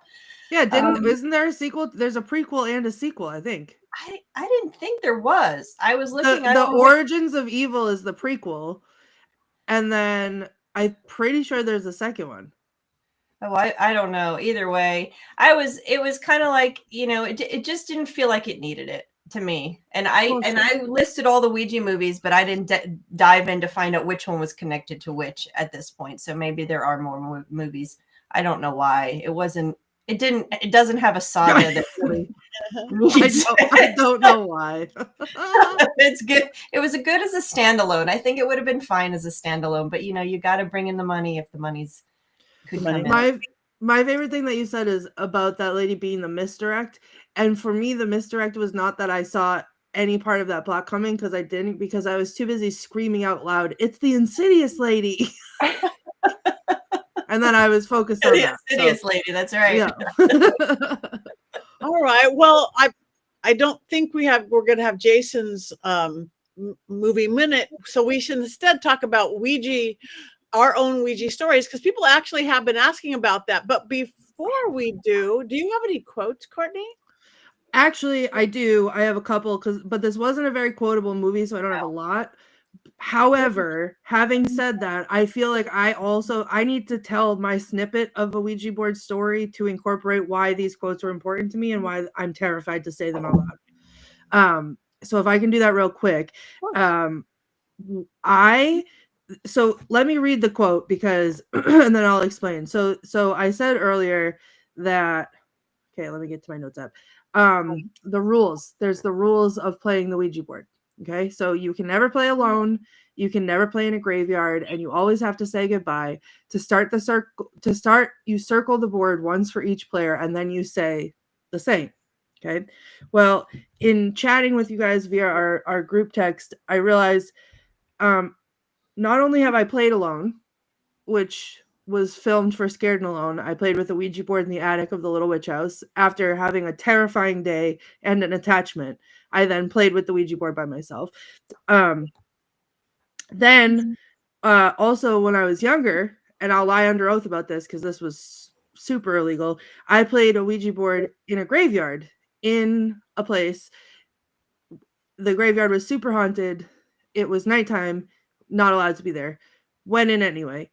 Yeah, isn't there a sequel? There's a prequel and a sequel, I think. I didn't think there was. I was looking. The Origins of Evil is the prequel. And then I'm pretty sure there's a second one. Oh, I don't know. Either way, it was kind of like, you know, it just didn't feel like it needed it to me. And I listed all the Ouija movies, but I didn't dive in to find out which one was connected to which at this point. So maybe there are more movies. I don't know why. It doesn't have a saga that really I don't know why. It's good. It was good as a standalone. I think it would have been fine as a standalone, but you know, you got to bring in the money if the money's could come in. My favorite thing that you said is about that lady being the misdirect. And for me, the misdirect was not that I saw any part of that plot coming, because I was too busy screaming out loud, "It's the Insidious lady." And then I was focused on that. Insidious lady, that's right. Yeah. All right. Well, I don't think we're going to have Jason's movie minute, so we should instead talk about Ouija, our own Ouija stories, because people actually have been asking about that. But before we do you have any quotes, Courtney? Actually, I do. I have a couple, but this wasn't a very quotable movie, so I don't have a lot. However, having said that, I feel like I need to tell my snippet of a Ouija board story to incorporate why these quotes are important to me and why I'm terrified to say them out loud. So if I can do that real quick, so let me read the quote because, and then I'll explain. So I said earlier that, okay, let me get to my notes up. The rules. There's the rules of playing the Ouija board. Okay, so you can never play alone. You can never play in a graveyard, and you always have to say goodbye. To start, you circle the board once for each player, and then you say the same. Okay. Well, in chatting with you guys via our group text, I realized not only have I played alone, which was filmed for Scared and Alone, I played with a Ouija board in the attic of the Little Witch House. After having a terrifying day and an attachment, I then played with the Ouija board by myself. Then also when I was younger, and I'll lie under oath about this because this was super illegal, I played a Ouija board in a graveyard in a place. The graveyard was super haunted. It was nighttime, not allowed to be there. Went in anyway.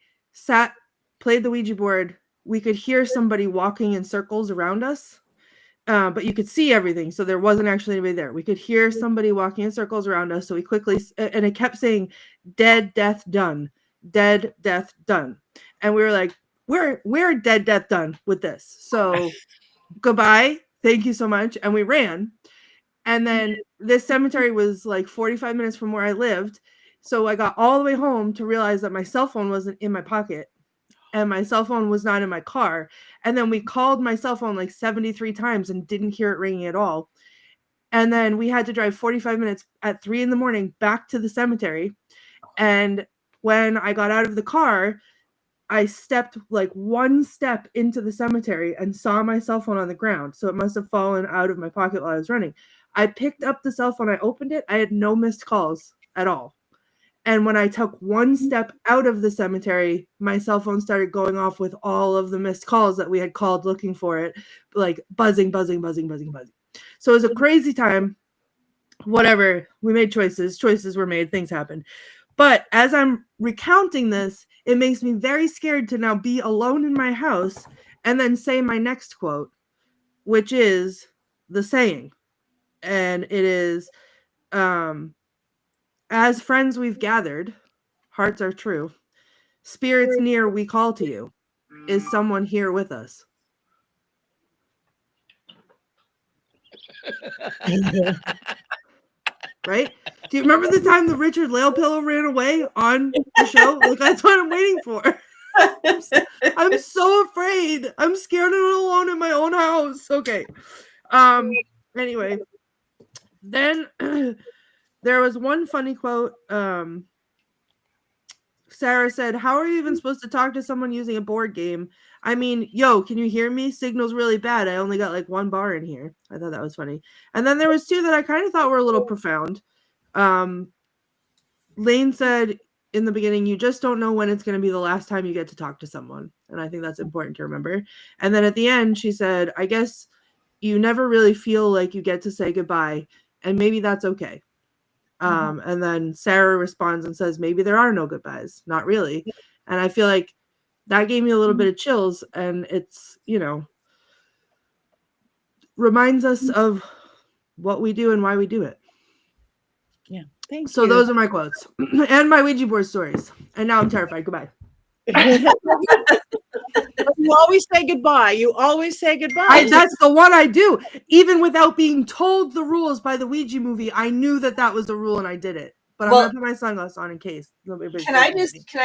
Played the Ouija board. We could hear somebody walking in circles around us, but you could see everything. So there wasn't actually anybody there. We could hear somebody walking in circles around us. So we quickly, and it kept saying, "Dead, death, done. Dead, death, done." And we were like, we're dead, death, done with this. So goodbye. Thank you so much. And we ran. And then this cemetery was like 45 minutes from where I lived. So I got all the way home to realize that my cell phone wasn't in my pocket. And my cell phone was not in my car. And then we called my cell phone like 73 times and didn't hear it ringing at all. And then we had to drive 45 minutes at 3 a.m. back to the cemetery. And when I got out of the car, I stepped like one step into the cemetery and saw my cell phone on the ground. So it must have fallen out of my pocket while I was running. I picked up the cell phone. I opened it. I had no missed calls at all. And when I took one step out of the cemetery, my cell phone started going off with all of the missed calls that we had called looking for it, like buzzing, buzzing, buzzing, buzzing, buzzing. So it was a crazy time. Whatever. We made choices. Choices were made. Things happened. But as I'm recounting this, it makes me very scared to now be alone in my house and then say my next quote, which is the saying. And it is, as friends we've gathered, hearts are true. Spirits near we call to you. Is someone here with us? Right? Do you remember the time the Richard-Lael pillow ran away on the show? Like, that's what I'm waiting for. I'm so afraid. I'm scared and alone in my own house. Okay. Anyway, then there was one funny quote. Sarah said, "How are you even supposed to talk to someone using a board game? I mean, yo, can you hear me? Signal's really bad. I only got like one bar in here." I thought that was funny. And then there was two that I kind of thought were a little profound. Lane said in the beginning, "You just don't know when it's going to be the last time you get to talk to someone." And I think that's important to remember. And then at the end, she said, "I guess you never really feel like you get to say goodbye, and maybe that's okay." And then Sarah responds and says, "Maybe there are no goodbyes." Not really. And I feel like that gave me a little bit of chills, and it's, reminds us of what we do and why we do it. Yeah. Thank So you. those are my quotes and my Ouija board stories. And now I'm terrified. Goodbye. You always say goodbye. You always say goodbye. That's the one I do. Even without being told the rules by the Ouija movie, I knew that was the rule and I did it. But I'm gonna put my sunglasses on in case. Can I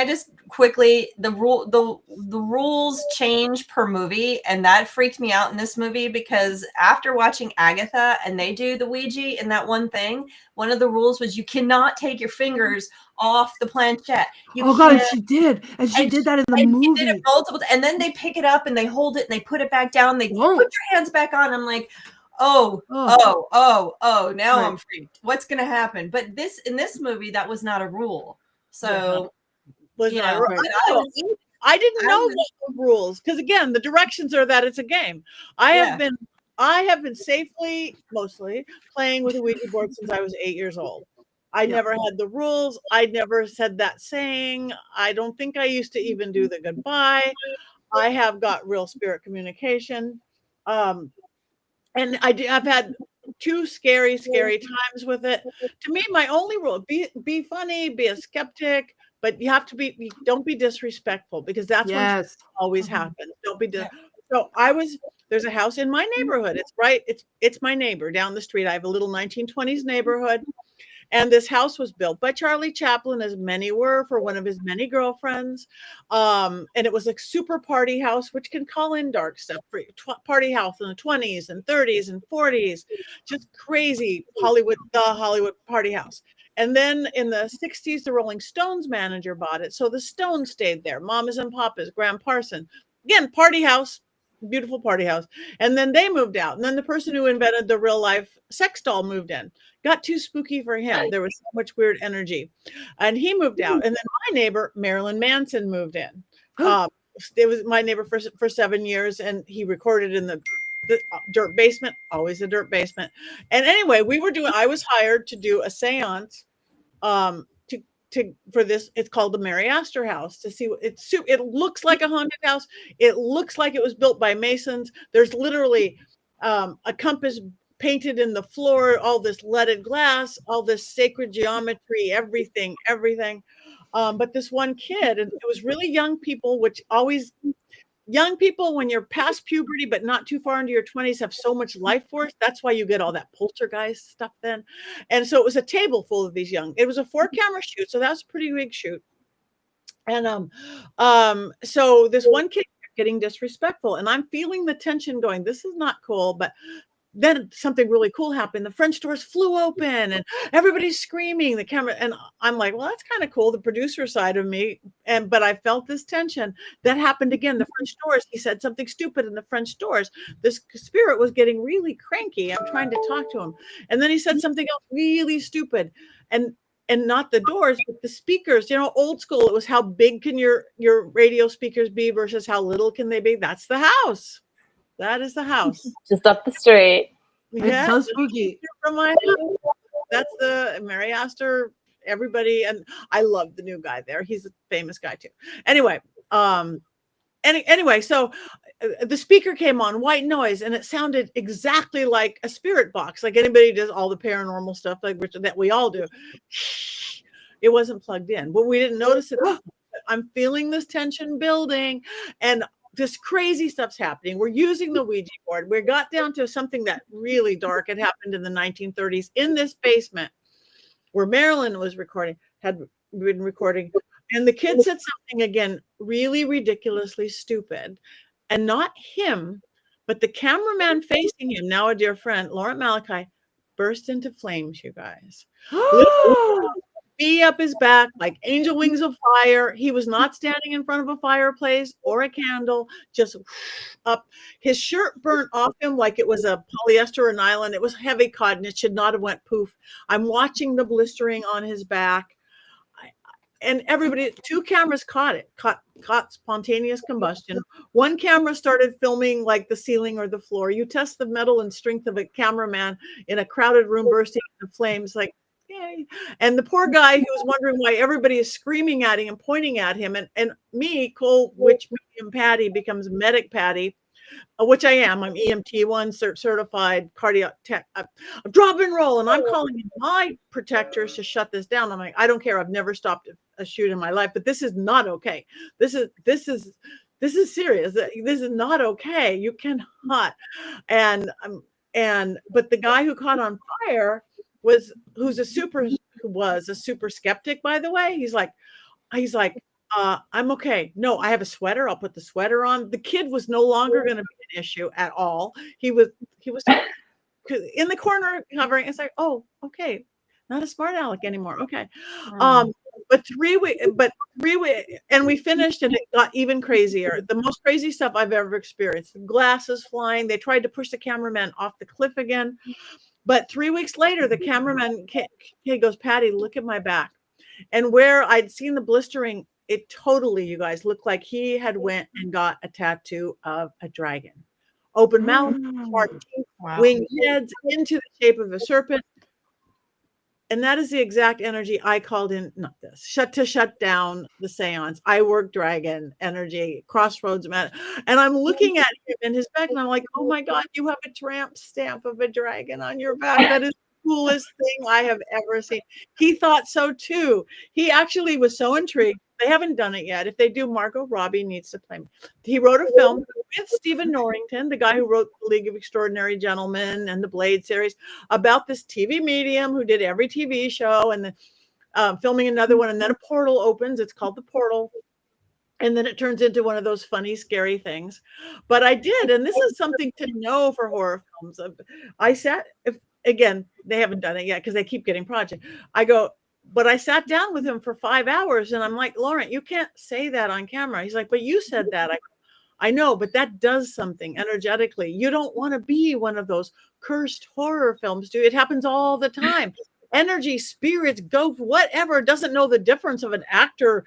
just quickly, the rules change per movie, and that freaked me out in this movie because after watching Agatha and they do the Ouija and that one thing, one of the rules was you cannot take your fingers off the planchette. God, she did, and she did that in the movie. She did it multiple, and then they pick it up and they hold it and they put it back down. They put your hands back on. I'm like, now I'm freaked. What's gonna happen? But in this movie, that was not a rule. So I didn't know the rules because again, the directions are that it's a game. I have been safely, mostly playing with a Ouija board since I was 8 years old. I never had the rules. I never said that saying. I don't think I used to even do the goodbye. I have got real spirit communication. And I've had 2 scary times with it. To me, my only rule, be funny, be a skeptic, but you have to don't be disrespectful because that's what always happens. Don't be So there's a house in my neighborhood. It's my neighbor down the street. I have a little 1920s neighborhood. And this house was built by Charlie Chaplin, as many were, for one of his many girlfriends. And it was a super party house, which can call in dark stuff for party house in the 20s and 30s and 40s. Just crazy Hollywood party house. And then in the 60s, the Rolling Stones manager bought it. So the Stones stayed there, Mamas and Papas, Graham Parson. Again, party house. Beautiful party house. And then they moved out. And then the person who invented the real life sex doll moved in. Got too spooky for him. There was so much weird energy. And he moved out. And then my neighbor, Marilyn Manson, moved in. It was my neighbor for 7 years. And he recorded in the dirt basement, always a dirt basement. And anyway, I was hired to do a seance for this. It's called the Mary Astor House, to see it looks like a haunted house. It looks like it was built by Masons. There's literally a compass painted in the floor, all this leaded glass, all this sacred geometry, everything. But this one kid, and it was really young people, young people, when you're past puberty but not too far into your 20s, have so much life force. That's why you get all that poltergeist stuff then. And so it was a table full of these it was a 4-camera shoot, so that was a pretty big shoot. And so this one kid kept getting disrespectful, and I'm feeling the tension going, this is not cool. But then something really cool happened. The French doors flew open and everybody's screaming, the camera. And I'm like, well, that's kind of cool. The producer side of me. But I felt this tension. That happened again. The French doors, he said something stupid in the French doors. This spirit was getting really cranky. I'm trying to talk to him. And then he said something else really stupid. And not the doors, but the speakers, old school. It was how big can your radio speakers be versus how little can they be? That's the house. That is the house. Just up the street. It's so spooky. From my house. That's the Mary Astor, everybody. And I love the new guy there. He's a famous guy too. Anyway, so the speaker came on, white noise, and it sounded exactly like a spirit box, like anybody does all the paranormal stuff like that we all do. It wasn't plugged in, but we didn't notice it. I'm feeling this tension building, and this crazy stuff's happening. We're using the Ouija board. We got down to something that really dark had happened in the 1930s in this basement where Marilyn had been recording. And the kid said something again, really ridiculously stupid. And not him, but the cameraman facing him, now a dear friend, Laurent Malachi, burst into flames, you guys. Be up his back like angel wings of fire. He was not standing in front of a fireplace or a candle, just up. His shirt burnt off him like it was a polyester or nylon. It was heavy cotton. It should not have went poof. I'm watching the blistering on his back. And everybody, 2 cameras caught spontaneous combustion. One camera started filming like the ceiling or the floor. You test the metal and strength of a cameraman in a crowded room bursting into flames, like, yay. And the poor guy who was wondering why everybody is screaming at him and pointing at him. And me, cold witch medium Patti, becomes medic Patti, which I am. I'm EMT1 certified cardiac tech. Drop and roll. And I'm calling in my protectors to shut this down. I'm like, I don't care. I've never stopped a shoot in my life, but this is not okay. This is serious. This is not okay. You cannot. But the guy who caught on fire was a super skeptic, by the way. He's like, I'm okay. No, I have a sweater. I'll put the sweater on. The kid was no longer going to be an issue at all. He was in the corner covering. It's like, oh, okay. Not a smart aleck anymore. Okay. But 3 weeks, and we finished, and it got even crazier. The most crazy stuff I've ever experienced. Glasses flying. They tried to push the cameraman off the cliff again. But 3 weeks later, the cameraman goes, Patti, look at my back. And where I'd seen the blistering, it totally, you guys, looked like he had went and got a tattoo of a dragon. Open mouth, hard teeth, winged heads into the shape of a serpent. And that is the exact energy I called in, not this, shut down the seance. I work dragon energy, crossroads, man. And I'm looking at him in his back, and I'm like, oh my God, you have a tramp stamp of a dragon on your back. That is the coolest thing I have ever seen. He thought so too. He actually was so intrigued. They haven't done it yet. If they do, Margot Robbie needs to play me. He wrote a film with Stephen Norrington, the guy who wrote The League of Extraordinary Gentlemen and the Blade series, about this TV medium who did every TV show, and then filming another one. And then a portal opens. It's called The Portal. And then it turns into one of those funny, scary things. But I did. And this is something to know for horror films. Again, they haven't done it yet because they keep getting projects. But I sat down with him for 5 hours, and I'm like, Laurent, you can't say that on camera. He's like, but you said that. I know, but that does something energetically. You don't want to be one of those cursed horror films, dude. It happens all the time. Energy, spirits, ghosts, whatever, doesn't know the difference of an actor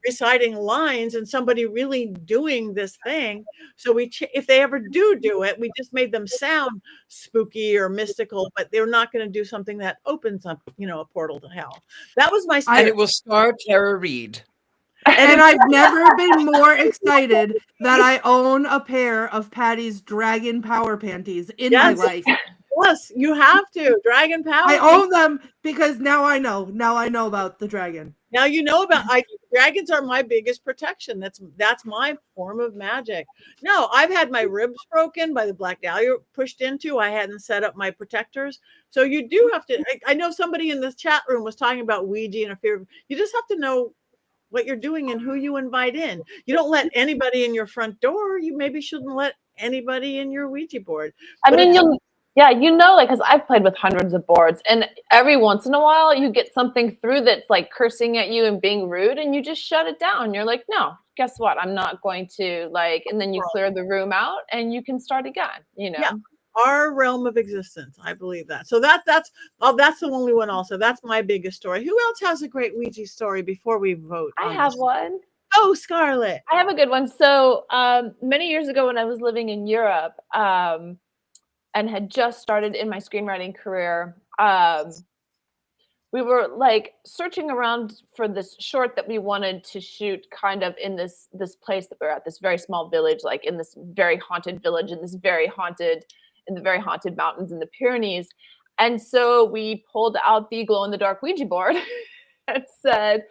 reciting lines and somebody really doing this thing. So if they ever do it, we just made them sound spooky or mystical, but they're not going to do something that opens up, a portal to hell. That was my and it will star Tara Reid. And I've never been more excited that I own a pair of Patti's dragon power panties in my life. Yes, you have to. Dragon power. I own them because now I know. Now I know about the dragon. Now you know about dragons are my biggest protection. That's my form of magic. No, I've had my ribs broken by the Black Dahlia pushed into. I hadn't set up my protectors. So you do have to. I know somebody in this chat room was talking about Ouija and a fear. You just have to know what you're doing and who you invite in. You don't let anybody in your front door. You maybe shouldn't let anybody in your Ouija board. I mean, Yeah, like, because I've played with hundreds of boards, and every once in a while you get something through that's like cursing at you and being rude, and you just shut it down. You're like, no, guess what? I'm not going to, like, and then you clear the room out and you can start again, Yeah. Our realm of existence. I believe that. So that's the only one also. That's my biggest story. Who else has a great Ouija story before we vote? I have one. Oh, Scarlett. I have a good one. So many years ago when I was living in Europe, and had just started in my screenwriting career, we were like searching around for this short that we wanted to shoot kind of in this place that we're at, this very small village, like in this very haunted village, in the very haunted mountains in the Pyrenees. And so we pulled out the glow-in-the-dark Ouija board and said,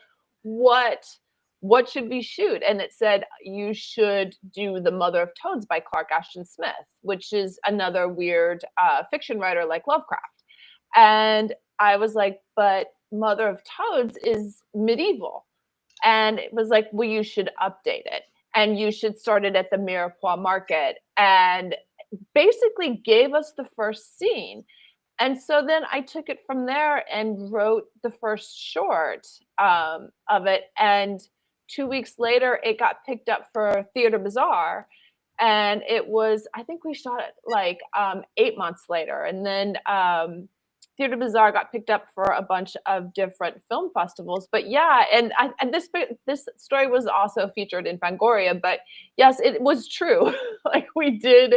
what should we shoot? And it said, you should do The Mother of Toads by Clark Ashton Smith, which is another weird fiction writer like Lovecraft. And I was like, but Mother of Toads is medieval. And it was like, well, you should update it. And you should start it at the Mirepoix market. And basically gave us the first scene. And so then I took it from there and wrote the first short of it. And 2 weeks later, it got picked up for Theater Bazaar. And it was, I think we shot it like 8 months later. And then Theater Bazaar got picked up for a bunch of different film festivals. But yeah, and this story was also featured in Fangoria. But yes, it was true. Like, we did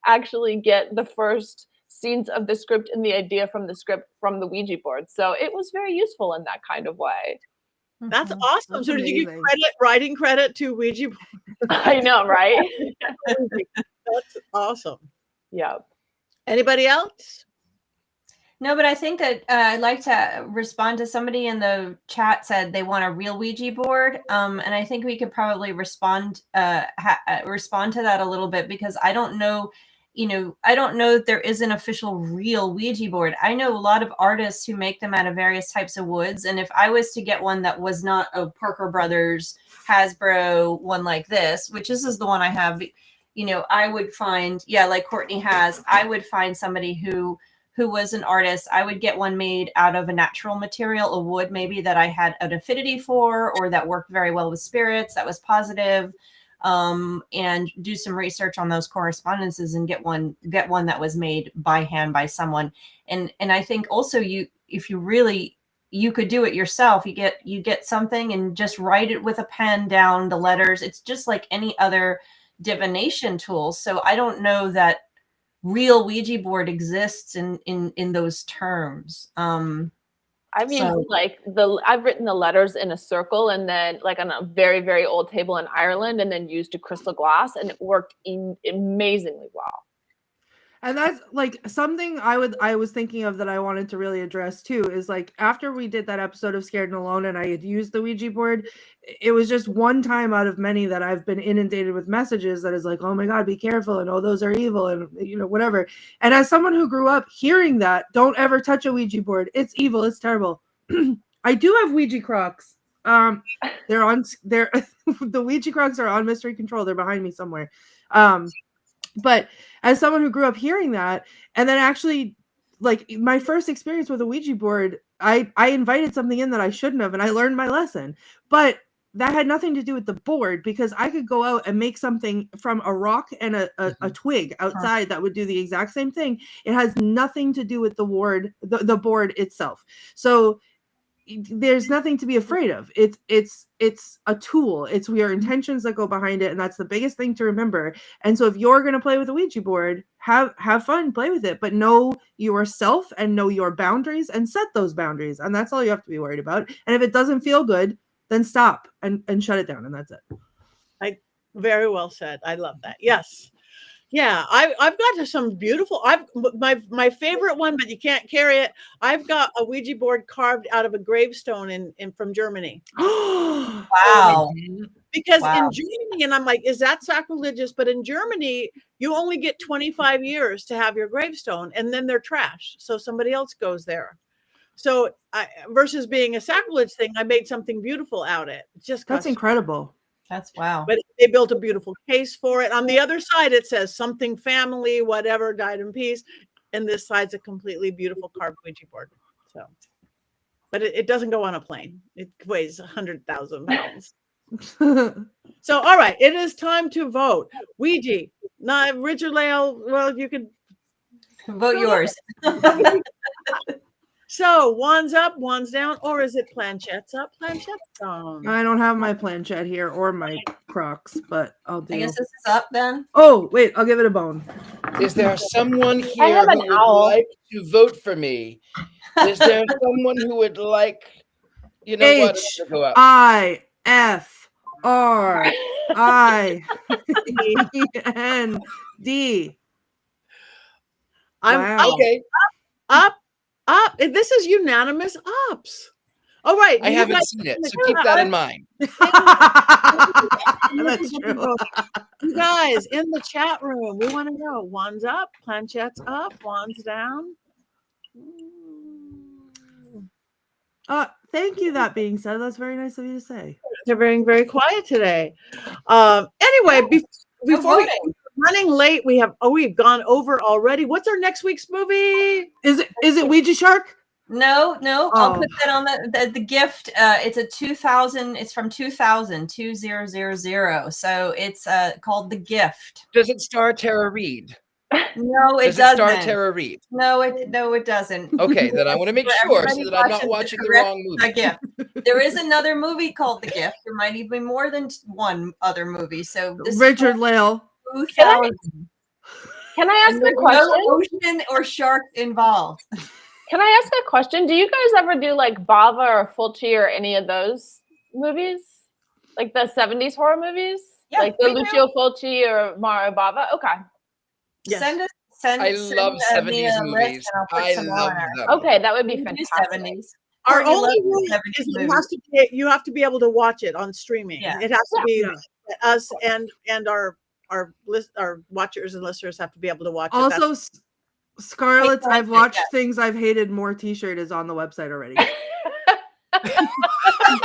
actually get the first scenes of the script and the idea from the script from the Ouija board. So it was very useful in that kind of way. That's awesome. That's so did you amazing. give writing credit to Ouija board? I know, right? That's awesome. Yeah. Anybody else? No, but I think that I'd like to respond to somebody in the chat said they want a real Ouija board. And I think we could probably respond to that a little bit, because I don't know, I don't know that there is an official real Ouija board. I know a lot of artists who make them out of various types of woods. And if I was to get one that was not a Parker Brothers Hasbro one like this, which this is the one I have, I would find, like Courtney has, I would find somebody who was an artist. I would get one made out of a natural material, a wood maybe that I had an affinity for, or that worked very well with spirits, that was positive, and do some research on those correspondences and get one that was made by hand by someone. And I think also if you could do it yourself. You get something and just write it with a pen down the letters. It's just like any other divination tool. So I don't know that real Ouija board exists in those terms. I mean, I've written the letters in a circle and then like on a very, very old table in Ireland, and then used a crystal glass, and it worked amazingly well. And that's like something I was thinking of that I wanted to really address too, is like after we did that episode of Scared and Alone and I had used the Ouija board, it was just one time out of many that I've been inundated with messages that is like, oh my God, be careful. And oh, those are evil and whatever. And as someone who grew up hearing that, don't ever touch a Ouija board. It's evil. It's terrible. I do have Ouija crocs. The Ouija crocs are on Mystery Control. They're behind me somewhere. But as someone who grew up hearing that, and then actually, like my first experience with a Ouija board, I invited something in that I shouldn't have, and I learned my lesson. But that had nothing to do with the board, because I could go out and make something from a rock and a twig outside that would do the exact same thing. It has nothing to do with the board itself. So there's nothing to be afraid of. It's a tool. It's your intentions that go behind it, and that's the biggest thing to remember. And so if you're going to play with a Ouija board, have fun, play with it, but know yourself and know your boundaries and set those boundaries, and that's all you have to be worried about. And if it doesn't feel good, then stop and shut it down, and that's it. Very well said. I love that. Yes. Yeah, I've got some beautiful. My favorite one, but you can't carry it. I've got a Ouija board carved out of a gravestone in from Germany. Wow! Because in Germany, and I'm like, is that sacrilegious? But in Germany, you only get 25 years to have your gravestone, and then they're trash. So somebody else goes there. So versus being a sacrilege thing, I made something beautiful out of it. That's incredible. That's wow. But they built a beautiful case for it. On the other side, it says something family, whatever, died in peace. and this side's a completely beautiful carved Ouija board. So, but it doesn't go on a plane. It weighs 100,000 pounds. So, all right, it is time to vote. Ouija, not Richard-Lael. Well, you could Vote yours. So one's up, one's down, or is it planchettes up, planchettes down? I don't have my planchette here or my Crocs, but I'll do. I guess this is up then. Oh, wait, I'll give it a bone. Is there someone I here have who an would owl. like to vote for me? Is there someone who would like, you know what? H Go up. I F R I E N D. I'm Wow. Okay. up. This is unanimous ups. All right. I you haven't guys- seen it, so keep that in mind. That's true. You guys in the chat room, we want to know one's up, planchettes up, one's down. Thank you. That being said, that's very nice of you to say. They're being very quiet today. Anyway, before we running late, we've gone over already. What's our next week's movie? Is it Ouija Shark? No, I'll Oh. put that on the gift. It's a 2000. It's from 2000. So it's called The Gift. Does it star Tara Reid? No, it Does it star doesn't. Tara Reid? No, it doesn't. Okay, then I want to make For sure so everybody that I'm not watching watching the rest wrong of The movie. Gift. There is another movie called The Gift. There might even be more than one other movie. So this Richard-Lael. is 2000. Can I ask And a there's question? no ocean or sharks involved. Can I ask a question? Do you guys ever do like Bava or Fulci or any of those movies? Like the 70s horror movies? Yeah, like the we do. Lucio Fulci or Mario Bava? Okay. Yes. Send I send love me 70s a list movies. and I'll put I some love on there. them. Okay, that would be We do fantastic. 70s. Our Courtney only loves rule the is 70s you have to be able to watch it on streaming. Yeah. It has to be Yeah. us and our watchers and listeners have to be able to watch it. Also, Scarlett's Hey, I've watched yes. Things I've Hated More t-shirt is on the website already.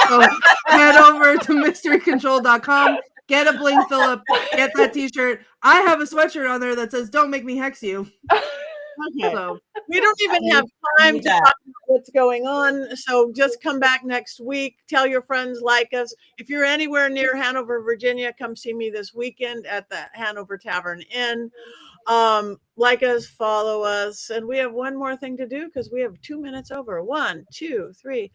So head over to mysterycontrol.com, get a bling Phillip, get that t-shirt. I have a sweatshirt on there that says "Don't make me hex you." Okay. So We don't even have time need to that. talk about what's going on. So just come back next week. Tell your friends, like us. If you're anywhere near Hanover, Virginia, come see me this weekend at the Hanover Tavern Inn. Like us, follow us. And we have one more thing to do because we have 2 minutes over. 1, 2, 3.